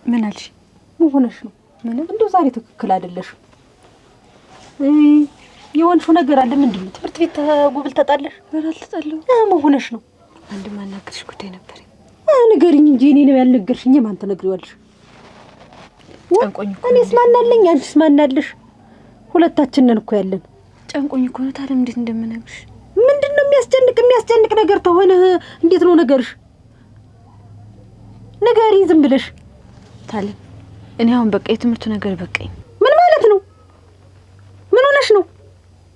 ምን አልሽ? ምን ሆነሽ ነው? ምን እንደው ዛሬ ትክክል አይደለሽም። የሆንሽው ነገር አለ። ምንድን ነው? ትምህርት ቤት ጉብል ተጣለሽ? አልተጣለው። ምን ሆነሽ ነው? አንድ ማናገርሽ ጉዳይ ነበር። ንገሪኝ እንጂ እኔ ነው ያልነገርሽኝ። ማን ትነግሪዋለሽ? ጨንቆኝ እኮ እኔስ ማን አለኝ? አንቺስ ማን አለሽ? ሁለታችን ነን እኮ ያለን። ጨንቆኝ እኮ ነው። ታዲያ እንዴት እንደምነግርሽ? ምንድነው የሚያስጨንቅ ነገር ተሆነ እንዴት ነው ነገርሽ? ንገሪ ዝም ብለሽ። ታዲያ እኔ አሁን በቃ የትምህርቱ ነገር በቃኝ። ምን ማለት ነው? ምን ሆነሽ ነው?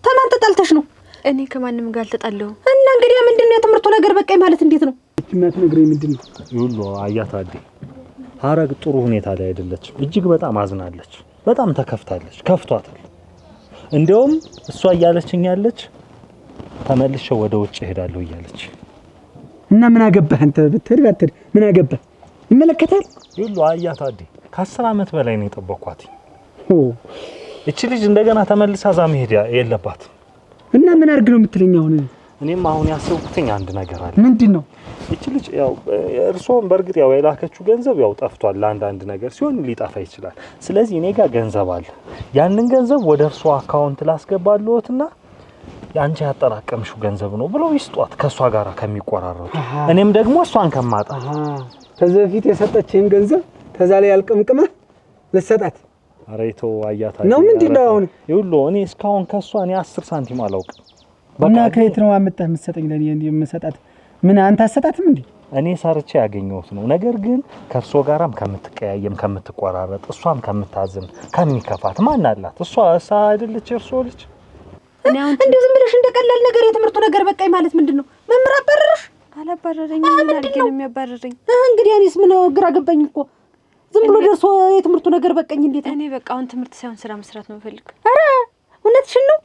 ተማን ተጣልተሽ ነው? እኔ ከማንም ጋር አልተጣለሁም። እና እንግዲህ ምንድነው የትምህርቱ ነገር በቃኝ ማለት እንዴት ነው? የምትነግረኝ ምንድነው? ይሁሉ አያታዲ ሀረግ ጥሩ ሁኔታ ላይ አይደለችም። እጅግ በጣም አዝናለች። በጣም ተከፍታለች። ከፍቷታል። እንደውም እሷ እያለችኝ ያለች ተመልሼ ወደ ውጭ ሄዳለሁ እያለች እና ምን አገባህ አንተ ብትሄድ ምን አገባህ? ይመለከታል። ይሁሉ አያታዲ ከ10 ዓመት በላይ ነው የጠበኳት። እቺ ልጅ እንደገና ተመልሳ እዛ መሄድ የለባትም። እና ምን አድርግ ነው የምትለኝ አሁን? እኔም አሁን ያሰብኩትኝ አንድ ነገር አለ። ምንድነው? እቺ ልጅ ያው እርሶም በርግጥ ያው የላከችው ገንዘብ ያው ጠፍቷል። ለአንዳንድ ነገር ሲሆን ሊጠፋ ይችላል። ስለዚህ እኔ ጋር ገንዘብ አለ። ያንን ገንዘብ ወደ እርሶ አካውንት ላስገባልዎትና ያንቺ ያጠራቀምሽው ገንዘብ ነው ብለው ይስጧት ከሷ ጋር ከሚቆራረጡ እኔም ደግሞ እሷን ከማጣ ከዚህ በፊት የሰጠችኝ ገንዘብ ተዛ ላይ ያልቀምቅመህ ልትሰጣት አሬቶ አያታ ነው ምንድነው? አሁን ይሁሉ እኔ እስካሁን ከሷ እኔ 10 ሳንቲም አላውቅም። እና ከየት ነው አመጣህ የምትሰጠኝ? ለኔ እንዴ የምሰጣት ምን አንተ አሰጣትም እንዴ? እኔ ሰርቼ ያገኘሁት ነው። ነገር ግን ከእርሶ ጋራም ከምትቀያየም ከምትቆራረጥ እሷም ከምታዝን ከሚከፋት ማን አላት? እሷ አይደለች እርሶ ልጅ? እኔ አሁን እንደው ዝም ብለሽ እንደቀላል ነገር የትምህርቱ ነገር በቃኝ ማለት ምንድነው? መምህር አባረረሽ? አላባረረኝ። ምን አድርጌ ነው የሚያባረረኝ? እንግዲህ እኔስ ምን ግራ ገባኝ እኮ። ዝም ብሎ ደርሶ የትምህርቱ ነገር በቃኝ እንዴት? እኔ በቃ አሁን ትምህርት ሳይሆን ስራ መስራት ነው ፈልግ። አረ እውነትሽን ነው።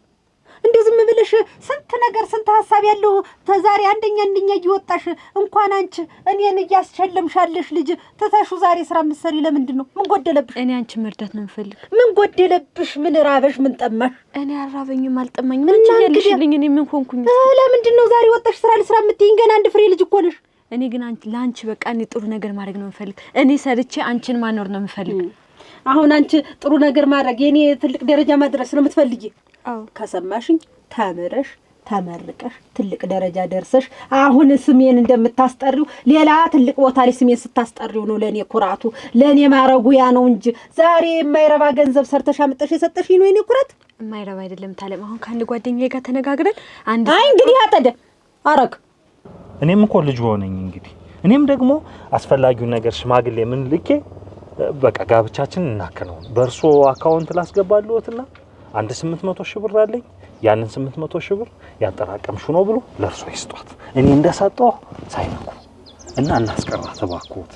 እንዴ ዝም ብለሽ ስንት ነገር ስንት ሐሳብ ያለው ተዛሬ አንደኛ እየወጣሽ እንኳን አንቺ እኔን እያስሸለምሻለሽ ልጅ ተታሹ ዛሬ ስራ መስሪ ለምንድን ነው? ምን ጎደለብሽ? እኔ አንቺ መርዳት ነው የምፈልግ። ምን ጎደለብሽ? ምን ራበሽ? ምን ጠማሽ? እኔ አራበኝም አልጠማኝም። ምን ትያለሽልኝ? እኔ ምን ሆንኩኝ? ለምንድን ነው ዛሬ ወጣሽ ስራ ልስራ የምትይኝ? ገና አንድ ፍሬ ልጅ እኮ ነሽ። እኔ ግን ለአንቺ በቃ እኔ ጥሩ ነገር ማድረግ ነው የምፈልግ። እኔ ሰርቼ አንቺን ማኖር ነው የምፈልግ። አሁን አንቺ ጥሩ ነገር ማድረግ የኔ ትልቅ ደረጃ ማድረስ ነው የምትፈልጊ? አዎ ከሰማሽኝ ተምረሽ ተመርቀሽ ትልቅ ደረጃ ደርሰሽ አሁን ስሜን እንደምታስጠሪው ሌላ ትልቅ ቦታ ላይ ስሜን ስታስጠሪው ነው ለኔ ኩራቱ፣ ለኔ ማረጉ ያ ነው እንጂ ዛሬ የማይረባ ገንዘብ ሰርተሽ አመጣሽ የሰጠሽኝ ነው የኔ ኩራት። የማይረባ አይደለም ታለም። አሁን ከአንድ ጓደኛዬ ጋር ተነጋግረን አንድ አይ እንግዲህ አጠደ አረክ እኔም እኮ ልጅ ሆነኝ እንግዲህ እኔም ደግሞ አስፈላጊው ነገር ሽማግሌ ምን ልኬ በቃ ጋብቻችንን እናከነው በእርሶ አካውንት ላስገባልዎትና 800 ሺህ ብር አለኝ ያንን 800 ሺህ ብር ያጠራቀምሽው ነው ብሎ ለእርሶ ይስጧት። እኔ እንደሰጠው ሳይነኩ እና እናስቀራት ባክዎት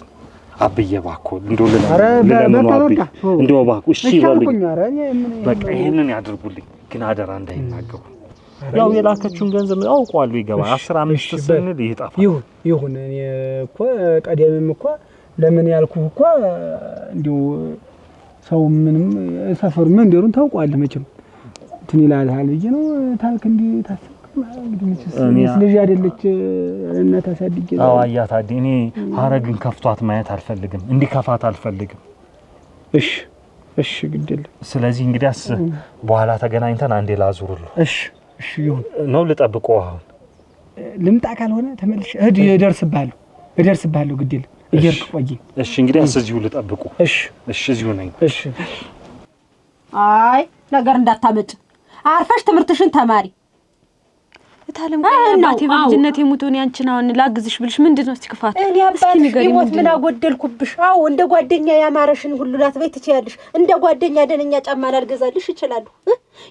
አብዬ ባክዎት እንደው ባክዎ እሺ ይበሉኝ። በቃ ይሄንን ያድርጉልኝ ግን አደራ እንዳይናገሩ። ያው የላከችውን ገንዘብ አውቀዋለሁ ይገባል 15 ስንል ይጣፋል። ይሁን እኔ እኮ ቀደምም እኮ ለምን ያልኩህ እኮ እንዲሁ ሰው ምንም ሰፈሩ ምን እንደሩን ታውቀዋለህ መቼም እንትን ይላልሃል ብዬ ነው ታልክ እንዴ ታስብ እንግዲህ ልጅ አይደለች እና ታሳድጊ ነው። አዎ አያታዲ እኔ ሀረግን ከፍቷት ማየት አልፈልግም፣ እንዲከፋት አልፈልግም። እሺ ግድል። ስለዚህ እንግዲያስ በኋላ ተገናኝተን አንዴ ላዙሩልህ። እሺ ይሁን ነው ልጠብቀው። አሁን ልምጣ ካልሆነ ተመልሼ እደርስብሃለሁ ግድል እየርክ ቆይ። እሺ እንግዲያስ እዚሁ ልጠብቁ። እሺ እዚሁ ነኝ። እሺ አይ ነገር እንዳታመጭ አርፈሽ ትምህርትሽን ተማሪ። እታለም አባቴ በልጅነቴ ሙቶን ያንቺን አሁን ላግዝሽ ብልሽ ምንድነው እስኪፋት? እኔ አባቴ ይሞት ምን አጎደልኩብሽ? አዎ እንደ ጓደኛ ያማረሽን ሁሉ ላትበይ ትችያለሽ። እንደ ጓደኛ ደነኛ ጫማ ላልገዛልሽ እችላለሁ።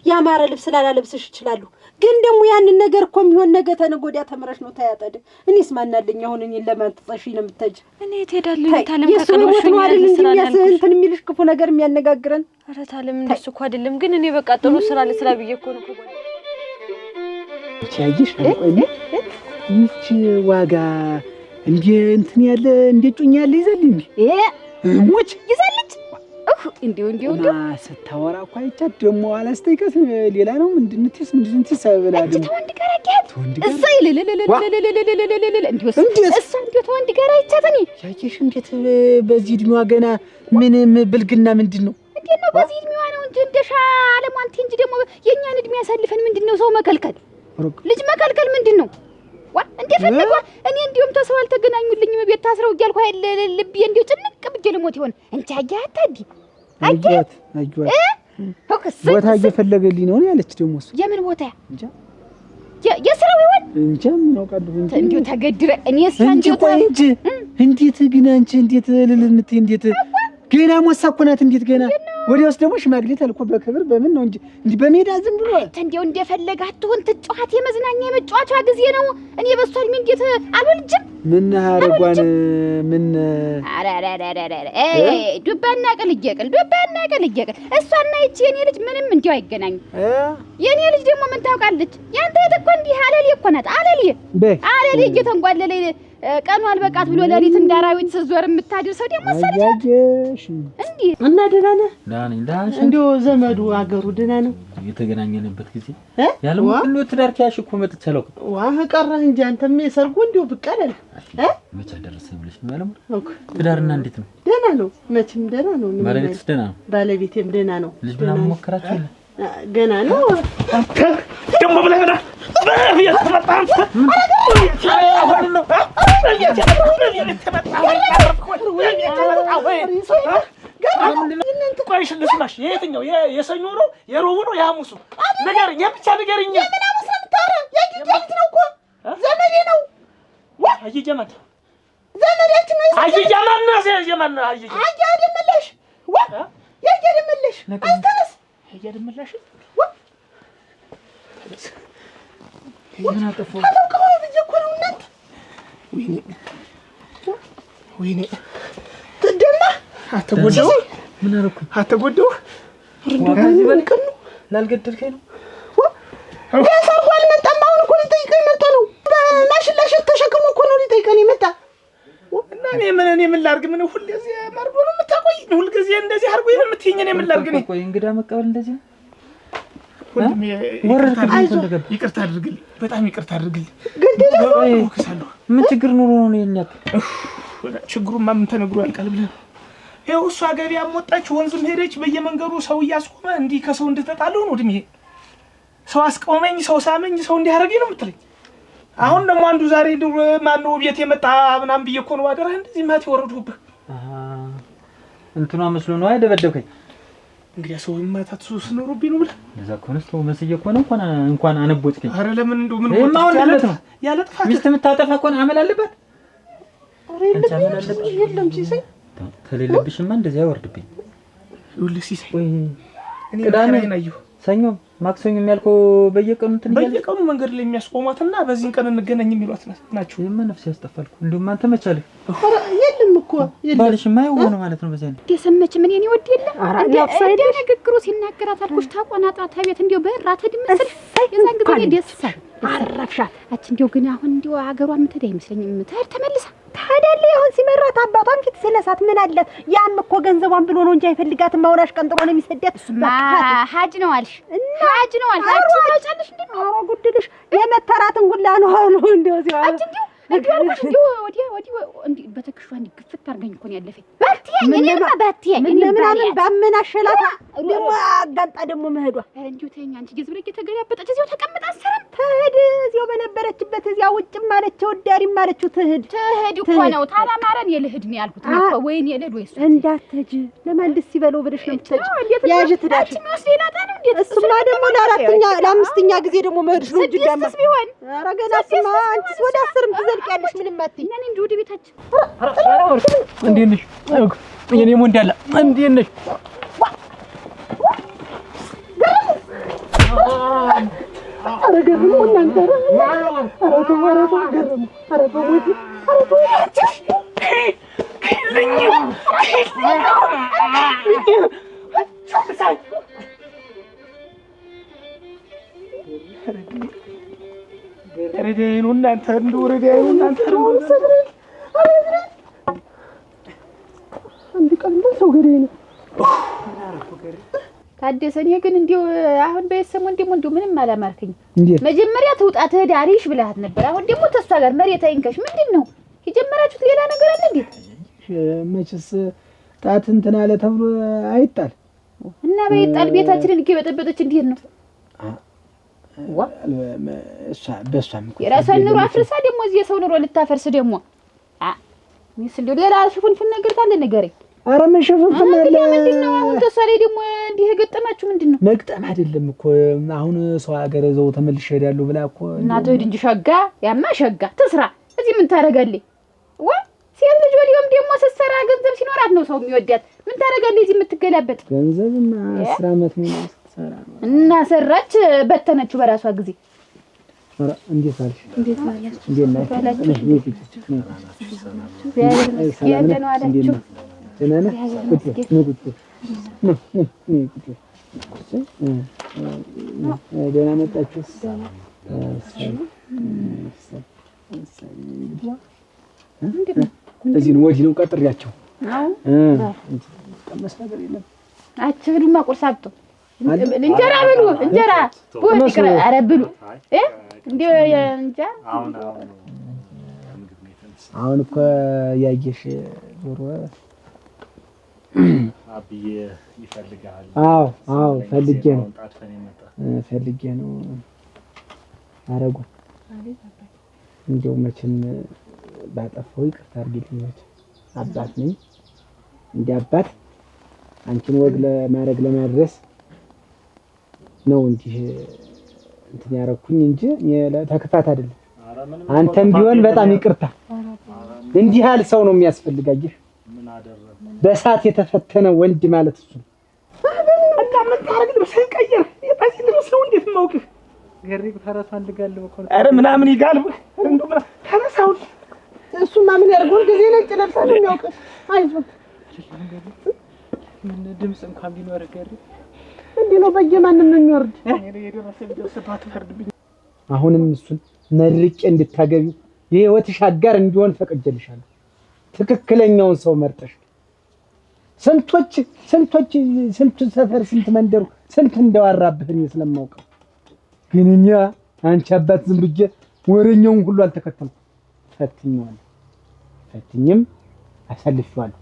ያማረ ልብስ ላላለብስሽ እችላለሁ። ግን ደግሞ ያንን ነገር እኮ የሚሆን ነገ ተነገ ወዲያ ተምረሽ ነው ታያጠደ። እኔስ ማናለኝ አሁን እኔን ለማንጠጥሽ ነው የምትሄጂ? እኔ ትሄዳለሁ እታለም ከቀድሞሽ ነው አይደል እንትን የሚልሽ ክፉ ነገር የሚያነጋግረን። ኧረ እታለም እንደሱ እኮ አይደለም። ግን እኔ በቃ ጥሩ ስራ ለስራ ብዬ እኮ ነው ቻይሽ ይቺ ዋጋ እንዴ እንትን ያለ እንዴ ጩኛ ያለ ይዘልኝ ሙች ይዘልኝ እንዴው ስታወራ እኮ አይቻት ደሞ አላስተይከስ ሌላ ነው ምንድንትስ ሰበላ ደሞ ተወንድ ገራቂያት እሰይ ተወንድ ገራቂያት እኔ ያቺሽ እንዴት በዚህ እድሜዋ ገና ምንም ብልግና ምንድነው? እንዴት ነው በዚህ እድሜዋ ነው እንጂ እንደሻ አለማንቴ እንጂ ደሞ የኛን እድሜ ያሳልፈን ምንድነው ሰው መከልከል ልጅ መከልከል ምንድነው? እንደፈለገ እኔ እንዲሁም ተሰው አልተገናኙልኝም ቤት ታስረው እያልኩ አይደል ልብ እንዲው ጭንቅ ብዬ ልሞት ይሆን እንጂ አያታዲ አያት ቦታ እየፈለገልኝ ነው ያለች ደግሞ እሱ የምን ቦታ እንጃ የስራው ይሆን እንጃ ምን አውቃለሁ እንዲው ተገድረ እኔ እንዴት ግን አንቺ እንዴት ልልምት እንዴት ገና ሞሳኩናት እንዴት ገና ወዲያውስ ደግሞ ሽማግሌ ተልኮ በክብር በምን ነው እንጂ በሜዳ ዝም ብሎ እንዴው እንደፈለገ አትሆን ትጫዋት የመዝናኛ የመጫወቻ ጊዜ ነው። እኔ በሷል ምን እንዴት አልወልጅም ምን አረጓን ምን ዱባና ቅልየቅል እሷና ይቺ የኔ ልጅ ምንም እንዲው አይገናኙ። የኔ ልጅ ደግሞ ምን ታውቃለች? ያንተ እኮ እንዲህ አለሌ እኮ ናት። አለሌ እየተንጓለለ ቀኑ አልበቃት ብሎ ለሊት እንዳራዊት ስትዞር የምታድርሰው ደግሞ ሰለች እንዴ? እና ደህና ነህ? እንደው ዘመዱ አገሩ ደህና ነው? የተገናኘንበት ጊዜ ያለው ሁሉ ትዳር ያሽ እኮ መጥቻለሁ። ዋህ ቀረህ እንጂ አንተም የሰርጉ እንደው ብቀለል መቼ ደረሰ ብለሽ ነው ያለው? ትዳርና እንዴት ነው? ደህና ነው መቼም ደህና ነው። ባለቤትስ ደህና ነው? ባለቤቴም ደህና ነው። ልጅ ምናምን ሞከራችሁ? ገና ነው ደሞ ብለህ ያተመጣን ቆይሽ ልስማሽ የትኛው የሰኞ ነው የሮቡ ነው የሐሙሱ ንገረኝ ብቻ ንገረኝ። የምን ሐሙስ ነው የምታወራው? የጊዜት ነው እኮ ዘመዴ ነው። አይ ጀማት ዘመዳችን ነው። አየያ ማነው የማን አየያ አያደምልሽ ዋ ያያደምልሽ አስተነስ ያያደምልሽ ምን አጠፋው? አላውቀው ብዬ እኮ ነው እናንተ። ወይኔ ትደማ አትጎዳው። ምን አደረኩ? አትጎዳው። ከዚህ በልቀን ነው ላልገደልከኝ ነው። ያሳው አልመጣም። አሁን እኮ ሊጠይቀኝ መጣ ነው። በማሽላሽት ተሸክሞ እኮ ነው ሊጠይቀኝ መጣ። እና እኔ ምን ላድርግ? ምን ሁልጊዜ መርዶ ነው የምታቆይ? ሁልጊዜ እንደዚህ አድርጎኝ ነው የምትይኝ? እኔ ምን ላድርግ? እኔ ቆይ እንግዳ መቀበል እንደዚህ ወንድሜ ይቅርታ አድርግልኝ፣ በጣም ይቅርታ አድርግልኝ። ምን ችግር ኑሮ ነው የኛክ? ችግሩማ ምን ተነግሮ ያልቃል ብለህ ይኸው እሷ ገበያም ወጣች ወንዝም ሄደች፣ በየመንገዱ ሰው እያስቆመ እንዲህ ከሰው እንድተጣለው ነው እድሜ። ሰው አስቆመኝ፣ ሰው ሳመኝ፣ ሰው እንዲያረገኝ ነው የምትለኝ። አሁን ደግሞ አንዱ ዛሬ ማነው ቤት የመጣ ምናምን ብዬ እኮ ነው አደረህ እንደዚህ ማት ይወረዱብህ። እንትኗ መስሎ ነው አይደበደብከኝ። እንግዲህ ሰው ማታት ስኖርብኝ ነው ብለህ እዛ ኮንስ ነው መስዬ እኮ ነው እንኳን አነቦጥከኝ። አረ ለምን እንደው ምን ያለ ጥፋት ሚስት የምታጠፋ እኮ አመል አለባት። አረ የለም ሲሰኝ ከሌለብሽማ እንደዚህ አይወርድብኝ። ይኸውልህ ሲሰኝ እኔ ቅዳሜ ናየሁ ሰኞ ማክሰኞ የሚያልከው በየቀኑ እንትን ይላል። በየቀኑ መንገድ ላይ የሚያስቆማትና በዚህን ቀን እንገናኝ የሚሏት ናቸው። የማ ነፍስ ያስጠፋልኩ። እንደውም አንተ መቻለህ የለም እኮ ባልሽማ ይሆነ ማለት ነው። በዚያ ደሰመች ምን የኔ ወድ የለ እንደ ንግግሩ ሲናገራት አልኩሽ ታቆናጣታ ቤት እንዲው በራት ድምጽ የዛን ጊዜ ደስሳል አረፍሻት አች እንዲው ግን አሁን እንዲው አገሯ ምትሄድ አይመስለኝም። ምትሄድ ተመልሳ ታደለ አሁን ሲመራት አባቷን ፊት ስለሳት ምን አለ ያም እኮ ገንዘቧን ብሎ ነው እንጂ አይፈልጋትም። አውራሽ ቀንጥሮ ነው የሚሰደት። ሀጅ ነው አልሽ ሀጅ ነው አልሽ አንቺ ታውጫለሽ እንዴ? አዎ ጉድልሽ የመተራትን ሁላ ነው አሉ እንደው ሲዋ አንቺ እንዲው አልኩሽ እንዲው ወዲያ እንዲህ በተክሿ እንዲህ ግፍት አድርገኝ እኮ ነው ያለፈኝ። ባትየኝ እኔማ ባትየኝ እኔ ምናምን ባመን አሸላታ ደግሞ አጋንጣ ደግሞ መሄዷ እንዲው ተይኝ አንቺ ጀዝብረ እየተገላበጠች እዚያው ተቀምጣ አሰራም ትሄድ እዚያው በነበረችበት እዚያ ውጭም ማለችው ዳሪም ማለችው ትሄድ እኮ ነው ታላማረን የልህድ ነው ያልኩት ነው እኮ ወይኔ የልህድ ወይስ እንዳትሄጂ ለማን ደስ ይበለው ብለሽ ነው የምትሄጂ። ያዥ ትዳሽ እሱማ ደግሞ ለአምስተኛ ጊዜ ደግሞ መሄድሽ ነው እንጂ ዳማ ኧረ ገና ስማ አንቺስ ወደ 10 ትዘልቂያለሽ። ምንም አትይ እኔ እንዲሁ ወደ ቤታችን እንዴት ነሽ? እኔ ሞ እንዳለ እንዴት ነሽ? ኧረ ገርሙ እናንተ ኧረ ተወረዱ ገርሙ ኧረ ተወት ረዳይኑ እናንተ እንደው ረዳይኑ እናንተ አንድ ቀን ሰው ገሬ ነው ታደሰ። እኔ ግን እንዲው አሁን በየሰሞን ደግሞ እንዲው ምንም አላማርከኝ። መጀመሪያ ትውጣ ትሄዳሪሽ ብለሃት ነበር። አሁን ደግሞ ተሷ ጋር መሬት አይንከሽ። ምንድነው የጀመራችሁት? ሌላ ነገር አለ እንዴ? መቼስ ጣት እንትን አለ ተብሎ አይጣል እና በይጣል ቤታችንን እየበጠበጠች እንዴት ነው? በሷም የራሷን ኑሮ አፍርሳ ደግሞ እዚህ የሰው ኑሮ ልታፈርስ ደግሞ ሚስ እንደው ሌላ ሽፉንፍን ነገር ካለ ንገረኝ። ኧረ ምን ሽፉንፍን አለ? ምንድነው አሁን ተሷ ላይ ደግሞ እንዲህ የገጠማችሁ ምንድነው? መግጠም አይደለም እኮ አሁን ሰው ሀገር እዛው ተመልሼ እሄዳለሁ ብላ እኮ እና ትሄድ እንጂ ሸጋ ያማ ሸጋ ትስራ። እዚህ ምን ታደርጋለች? ሴት ልጅ ወዲያውም ደግሞ ስትሰራ ገንዘብ ሲኖራት ነው ሰው የሚወዳት። ምን ታደርጋለች እዚህ የምትገላበጥ? ገንዘብማ 10 ዓመት ነው ስትሰራ እና ሰራች በተነችው በራሷ ጊዜ። ኧረ እንዴት አልሽ? እንዴት ማለት እንዴት ነው? ደህና መጣችሁ። እዚህ ነው ወዲህ ነው ቀጥሬያቸው። ቀመስ ነገር የለም። አትብሉማ ቁርስ አብጡ። እንጀራ ብሉ እንጀራ ወጥ ይቅር። ኧረ ብሉ እንዴ እንጃ። አሁን እኮ ያየሽ ዞሮ አብዬ ይፈልጋል። አዎ ፈልጌ ነው አረጉ። እንደው መቼም ባጠፋው ይቅርታ አድርጊልኝ። አባት ነኝ እንደ አባት አንቺን ወግ ለማድረግ ለማድረስ ነው እንጂ እንትን ያረኩኝ እንጂ ተክፋት አይደለም። አንተም ቢሆን በጣም ይቅርታ እንዲህ ያህል ሰው ነው የሚያስፈልጋችሁ። በእሳት የተፈተነ ወንድ ማለት እሱ ነው። እና ምን ታረግ ልብስ ቀየር የባሲ ልብስ ነው እንዴት ማውቅህ ገሪብ ፈረስ አንልጋለሁ እኮ አረ ምናምን ይጋልብ እንደው ተነሳው እሱማ ምን ያርጉን ጊዜ ነጭ ለብሳ ነው የሚያውቅ አይዞህ ምን ድምጽ እንኳን ቢኖር ገሪብ እንዴ ነው በየማንም ነው የሚወርድ አሁንም እሱን መርቄ እንድታገቢው የህይወትሽ አጋር እንዲሆን ፈቅጄልሻለሁ። ትክክለኛውን ሰው መርጠሽ ስንት ሰፈር ስንት መንደሩ ስንት እንደዋራብህ እኔ ስለማውቀው ግን እኛ አንቺ አባት ዝም ብዬ ወሬኛውን ሁሉ አልተከተልኩም። ፈትኝም አሳልፌዋለሁ።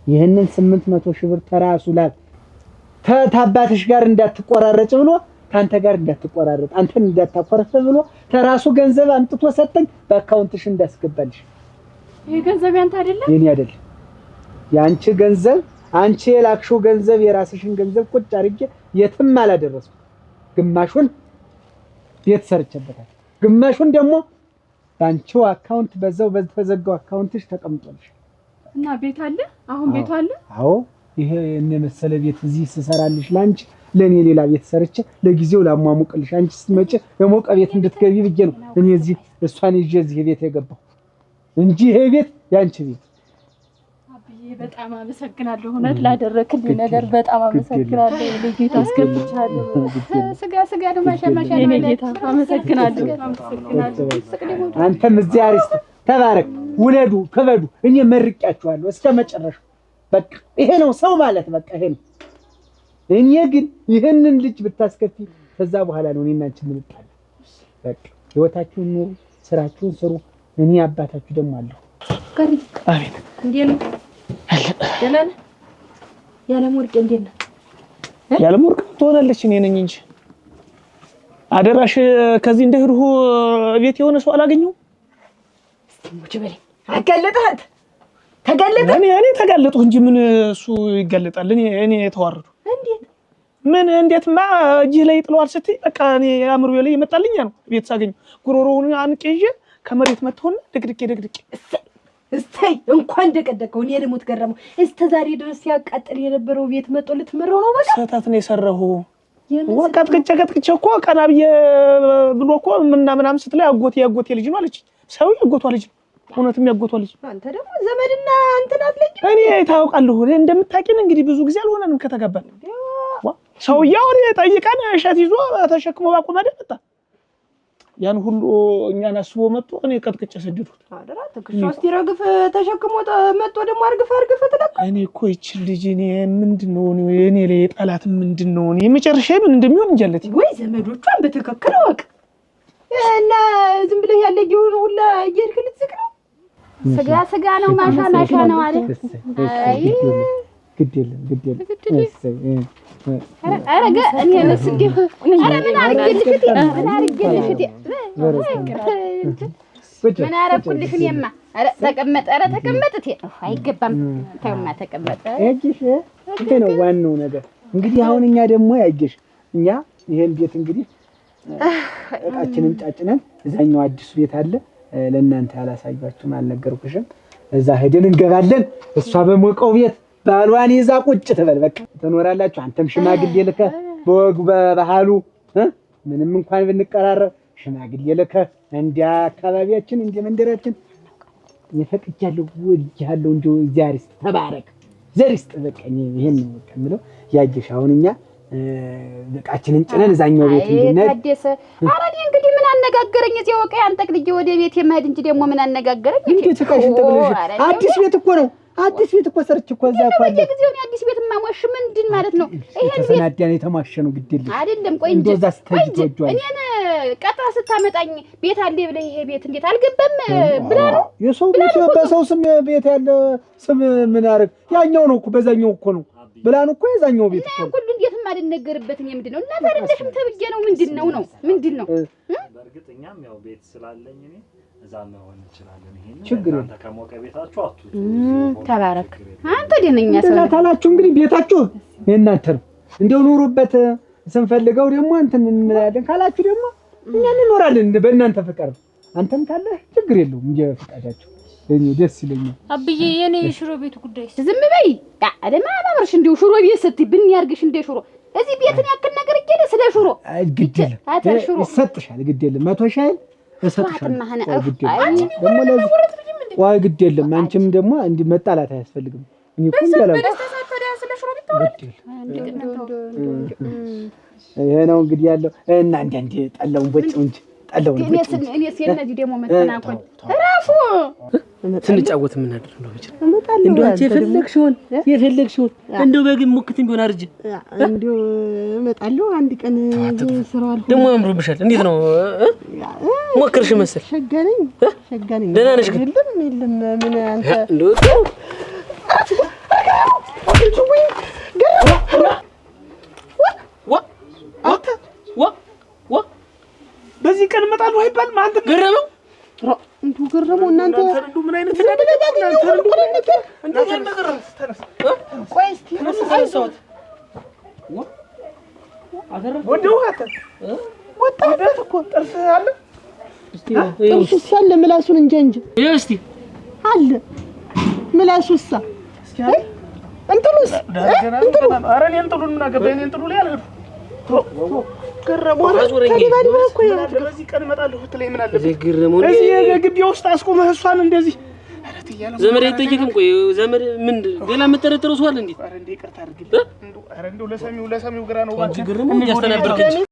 ይህንን 800 ሺህ ብር ተራሱ ላይ ታባትሽ ጋር እንዳትቆራረጭ ብሎ ካንተ ጋር እንዳትቆራረጥ አንተን እንዳታቆርፍ ብሎ ተራሱ ገንዘብ አምጥቶ ሰጠኝ በአካውንትሽ እንዳስገባልሽ። ይሄ ገንዘብ ያንተ አይደለ? የኔ አይደለ። ያንቺ ገንዘብ አንቺ የላክሽው ገንዘብ የራስሽን ገንዘብ ቁጭ አድርጌ የትም አላደረስኩ። ግማሹን ቤት ሰርቼበታል፣ ግማሹን ደግሞ ባንቺው አካውንት በዛው በተዘጋው አካውንትሽ ተቀምጦልሽ እና ቤት አለ። አሁን ቤቱ አለ። አዎ ይሄ እነ መሰለ ቤት እዚህ ስሰራልሽ ላንቺ ለኔ ሌላ ቤት ሰርቼ ለጊዜው ላሟሙቅልሽ አንቺ ስትመጪ የሞቀ ቤት እንድትገቢ ብዬ ነው እኔ እዚህ እሷን ይዤ እዚህ ቤት የገባው እንጂ ይሄ ቤት ያንቺ ቤት። አብዬ በጣም አመሰግናለሁ። እውነት ላደረክልኝ ነገር በጣም አመሰግናለሁ። ለጌታ አስገብቻለሁ። ስጋ ነው ማሻማሻ ነው ለጌታ አመሰግናለሁ። አንተም እዚህ አሪስት ተባረክ፣ ውለዱ፣ ክበዱ። እኔ መርቂያችኋለሁ እስከ መጨረሻው። በቃ ይሄ ነው ሰው ማለት በቃ ይሄ ነው። እኔ ግን ይሄንን ልጅ ብታስከፊ ከዛ በኋላ ነው እኔና አንቺ የምንጣለው። በቃ ህይወታችሁን ኑሩ፣ ስራችሁን ስሩ። እኔ አባታችሁ ደግሞ አለሁ። ጋሪ አቤት እንዴት ነው? ደህና ነህ? ያለምወርቅ እንዴት ነህ? ያለምወርቅ ትሆናለች እኔ ነኝ እንጂ አደራሽ ከዚህ እንደህርሁ ቤት የሆነ ሰው አላገኘው። ሙጭ በሬ አጋለጣት ተጋለጠ። እኔ ተጋለጥኩ እንጂ ምን እሱ ይጋለጣል? እኔ የተዋረዱ እንዴትማ እጅህ ላይ ጥለዋል ስትይ በቃ እኔ አእምሮዬ ላይ የመጣልኝ ነው። ቤት ሳገኘው ጉሮሮውን አንቄ ይዤ ከመሬት መጥቶና ድቅድቄ እስታይ እንኳን ደቀደቀው። እኔ ደግሞ ተገረመው። እስከ ዛሬ ድረስ ሲያቃጥል የነበረው ቤት መጥቶ ልትመረው ነው። በቃ ሰታት ነው የሰራሁ። ወቃት ከጨቀጥቅቼ እኮ ቀና ብዬ ብሎ እኮ ምናምን ስትላይ ያጎቴ ልጅ ነው አለች። ሰው ያጎቷ ልጅ ነው። እውነትም ያጎቷ ልጅ። አንተ ደግሞ ዘመድና እንትን አትለኝ። እኔ ታውቃለሁ እንደምታውቂን እንግዲህ ብዙ ጊዜ አልሆነንም ከተጋባን። ሰውዬው ጠይቀን እሸት ይዞ ተሸክሞ ባቆማደ መጣ። ያን ሁሉ እኛን አስቦ መጥቶ እኔ ቀጥቅጬ ሰደድኩት። አደራ ተክሾስ ይረግፍ ተሸክሞ መጥቶ ደግሞ አርግፈ ተለቀ። እኔ እኮ ይቺ ልጅ እኔ ምንድነው እኔ ላይ ጠላት ምንድነው እኔ መጨረሻ ምን እንደሚሆን እንጀለት ወይ ዘመዶቿን በትክክል ወቅ እና ዝም ብለህ ያለ ጊዜ ሁላ እየሄድክ ልትስቅ ነው። ስጋ ነው ማሻ ነው አለ። አይ ግድ የለም አረጋ እኔ መስጊህ አረ ምን አርግልሽ ምን አረኩልሽ እኔማ አረ ተቀመጥ አይገባም ተውማ ተቀመጥ ያጅሽ እንዴ ነው ዋናው ነገር እንግዲህ አሁን እኛ ደግሞ ያጅሽ እኛ ይሄን ቤት እንግዲህ እቃችንን ጫጭነን እዛኛው አዲስ ቤት አለ ለእናንተ ያላሳያችሁም አልነገርኩሽም እዛ ሄደን እንገባለን እሷ በሞቀው ቤት ባሏን ይዛ ቁጭ ትበል በቃ ትኖራላችሁ። አንተም ሽማግሌ ልከህ በወግ በባህሉ ምንም እንኳን ብንቀራረብ ሽማግሌ ልከህ እንደ አካባቢያችን እንደ መንደራችን የፈቅጃለሁ ወልጃለሁ እንደ ዛሪስ ተባረክ ዘሪስ በቃ ይሄን ነው በቃ የምለው ያጅሽ አሁን እኛ በቃችንን ጭነን እዛኛው ቤት እንድንሄድ ታደሰ ኧረ እኔ እንግዲህ ምን አነጋገረኝ እዚያው ወቀ አንጠቅልጄ ወደ ቤት የማሄድ እንጂ ደግሞ ምን አነጋገረኝ እንዴት ተቃሽን ተብለሽ አዲስ ቤት እኮ ነው አዲስ ቤት እኮ ሰርች እኮ እዛ እኮ አለ በየጊዜው ነው አዲስ ቤት ማሞሽ ምንድን ማለት ነው? ይሄን ቤት ተሰናዳን የተማሸነው ግድልሽ አይደለም። ቆይ እንጂ እኔን ቀጥራ ስታመጣኝ ቤት አለ ብለህ ይሄ ቤት እንዴት አልገባም ብላ ነው የሰው ቤት በሰው ስም ቤት ያለ ስም ምን አረግ ያኛው ነው እኮ በዛኛው እኮ ነው ብላን እኮ የዛኛው ቤት እኮ ሁሉ እንዴት ማልነገርበት እኔ ምንድነው እና ታረደሽም ተብዬ ነው ምንድነው በእርግጠኛም ያው ቤት ስላለኝ እኔ እዛ መሆን እንችላለን። ችግር አንተ ከሞቀ ቤታችሁ አትውጡ። ተባረክ አንተ ደነኛ ሰው ታላችሁ እንግዲህ ቤታችሁ የእናንተ ነው እንደው ኑሩበት ስንፈልገው ደግሞ እንትን እንላለን ካላችሁ ደግሞ እኛ እንኖራለን በእናንተ ፍቅር አንተም ካለ ችግር የለውም እንጂ ፍቃዳችሁ እኔ ደስ ይለኛል። አብዬ የኔ ሽሮ ቤቱ ጉዳይ ዝም በይ አለማ ማብርሽ እንደው ሽሮ ቤት ስትይ ብን ያርግሽ እንደ ሽሮ እዚህ ቤትን ያክል ነገር ይገደ ስለ ሽሮ ግድ የለም ይሰጥሻል። ግድ የለም 100 ሺህ እሰጥሻለሁ። ግድ የለም ደግሞ ለዚህ ዋይ ግድ የለም። አንቺም ደግሞ እንዲህ መጣላት አያስፈልግም። እኔ እኮ እንዳላው ይሄ ነው እንግዲህ ያለው እና አንዴ ጠላውን ቦጭው እንጂ ጠላውን ቦጭው እኔ እነዚህ ደግሞ መተናኮል ራፉ ስንጫወት ምን አድር ነው ብቻ እንደው አንቺ የፈለግሽውን እንደው በግን ሙክትም ቢሆን አርጅ እንደው እመጣለሁ አንድ ቀን ስራው አልኩ ደግሞ ያምሩብሻል። እንዴት ነው ሞክርሽ መሰል ሸጋነኝ ደህና ነሽ ግን የለም ምን አንተ እንደው በዚህ ቀን እመጣለሁ አይባልም። አንተ ገረመው እንቱ ገረመው እናንተ እንዱ ምን አይነት ነገር ተነስ ቆይ እስኪ ተነሳሁት ወደው አተ ወጣበት እኮ ጥርስ አለ ጥርሱ ሳለ ምላሱን እንጂ እስቲ አለ ምላሱሳ እስኪ አይ እንትሉስ ኧረ እኔ እንትሉን ምን አገባኝ? እኔ እንትሉ ላይ አልሄድኩም። ገረመው ተባድበህ እኮ በዚህ ቀን እመጣለሁ ትለኝ ምን አለበት? ገረመው እዚህ ግቢ ውስጥ አስቆመህ እሷን እንደዚህ ዘመድ አይጠይቅም? ቆይ ዘመድ ምን ሌላ የምጠረጥረው ሰው አለ እንዴ? ኧረ እንዴ ይቅርታ አድርግልኝ። ኧረ እንደው ለሰሚው ግራ ነው። አንቺ ገረመው ያስተናበርከኝ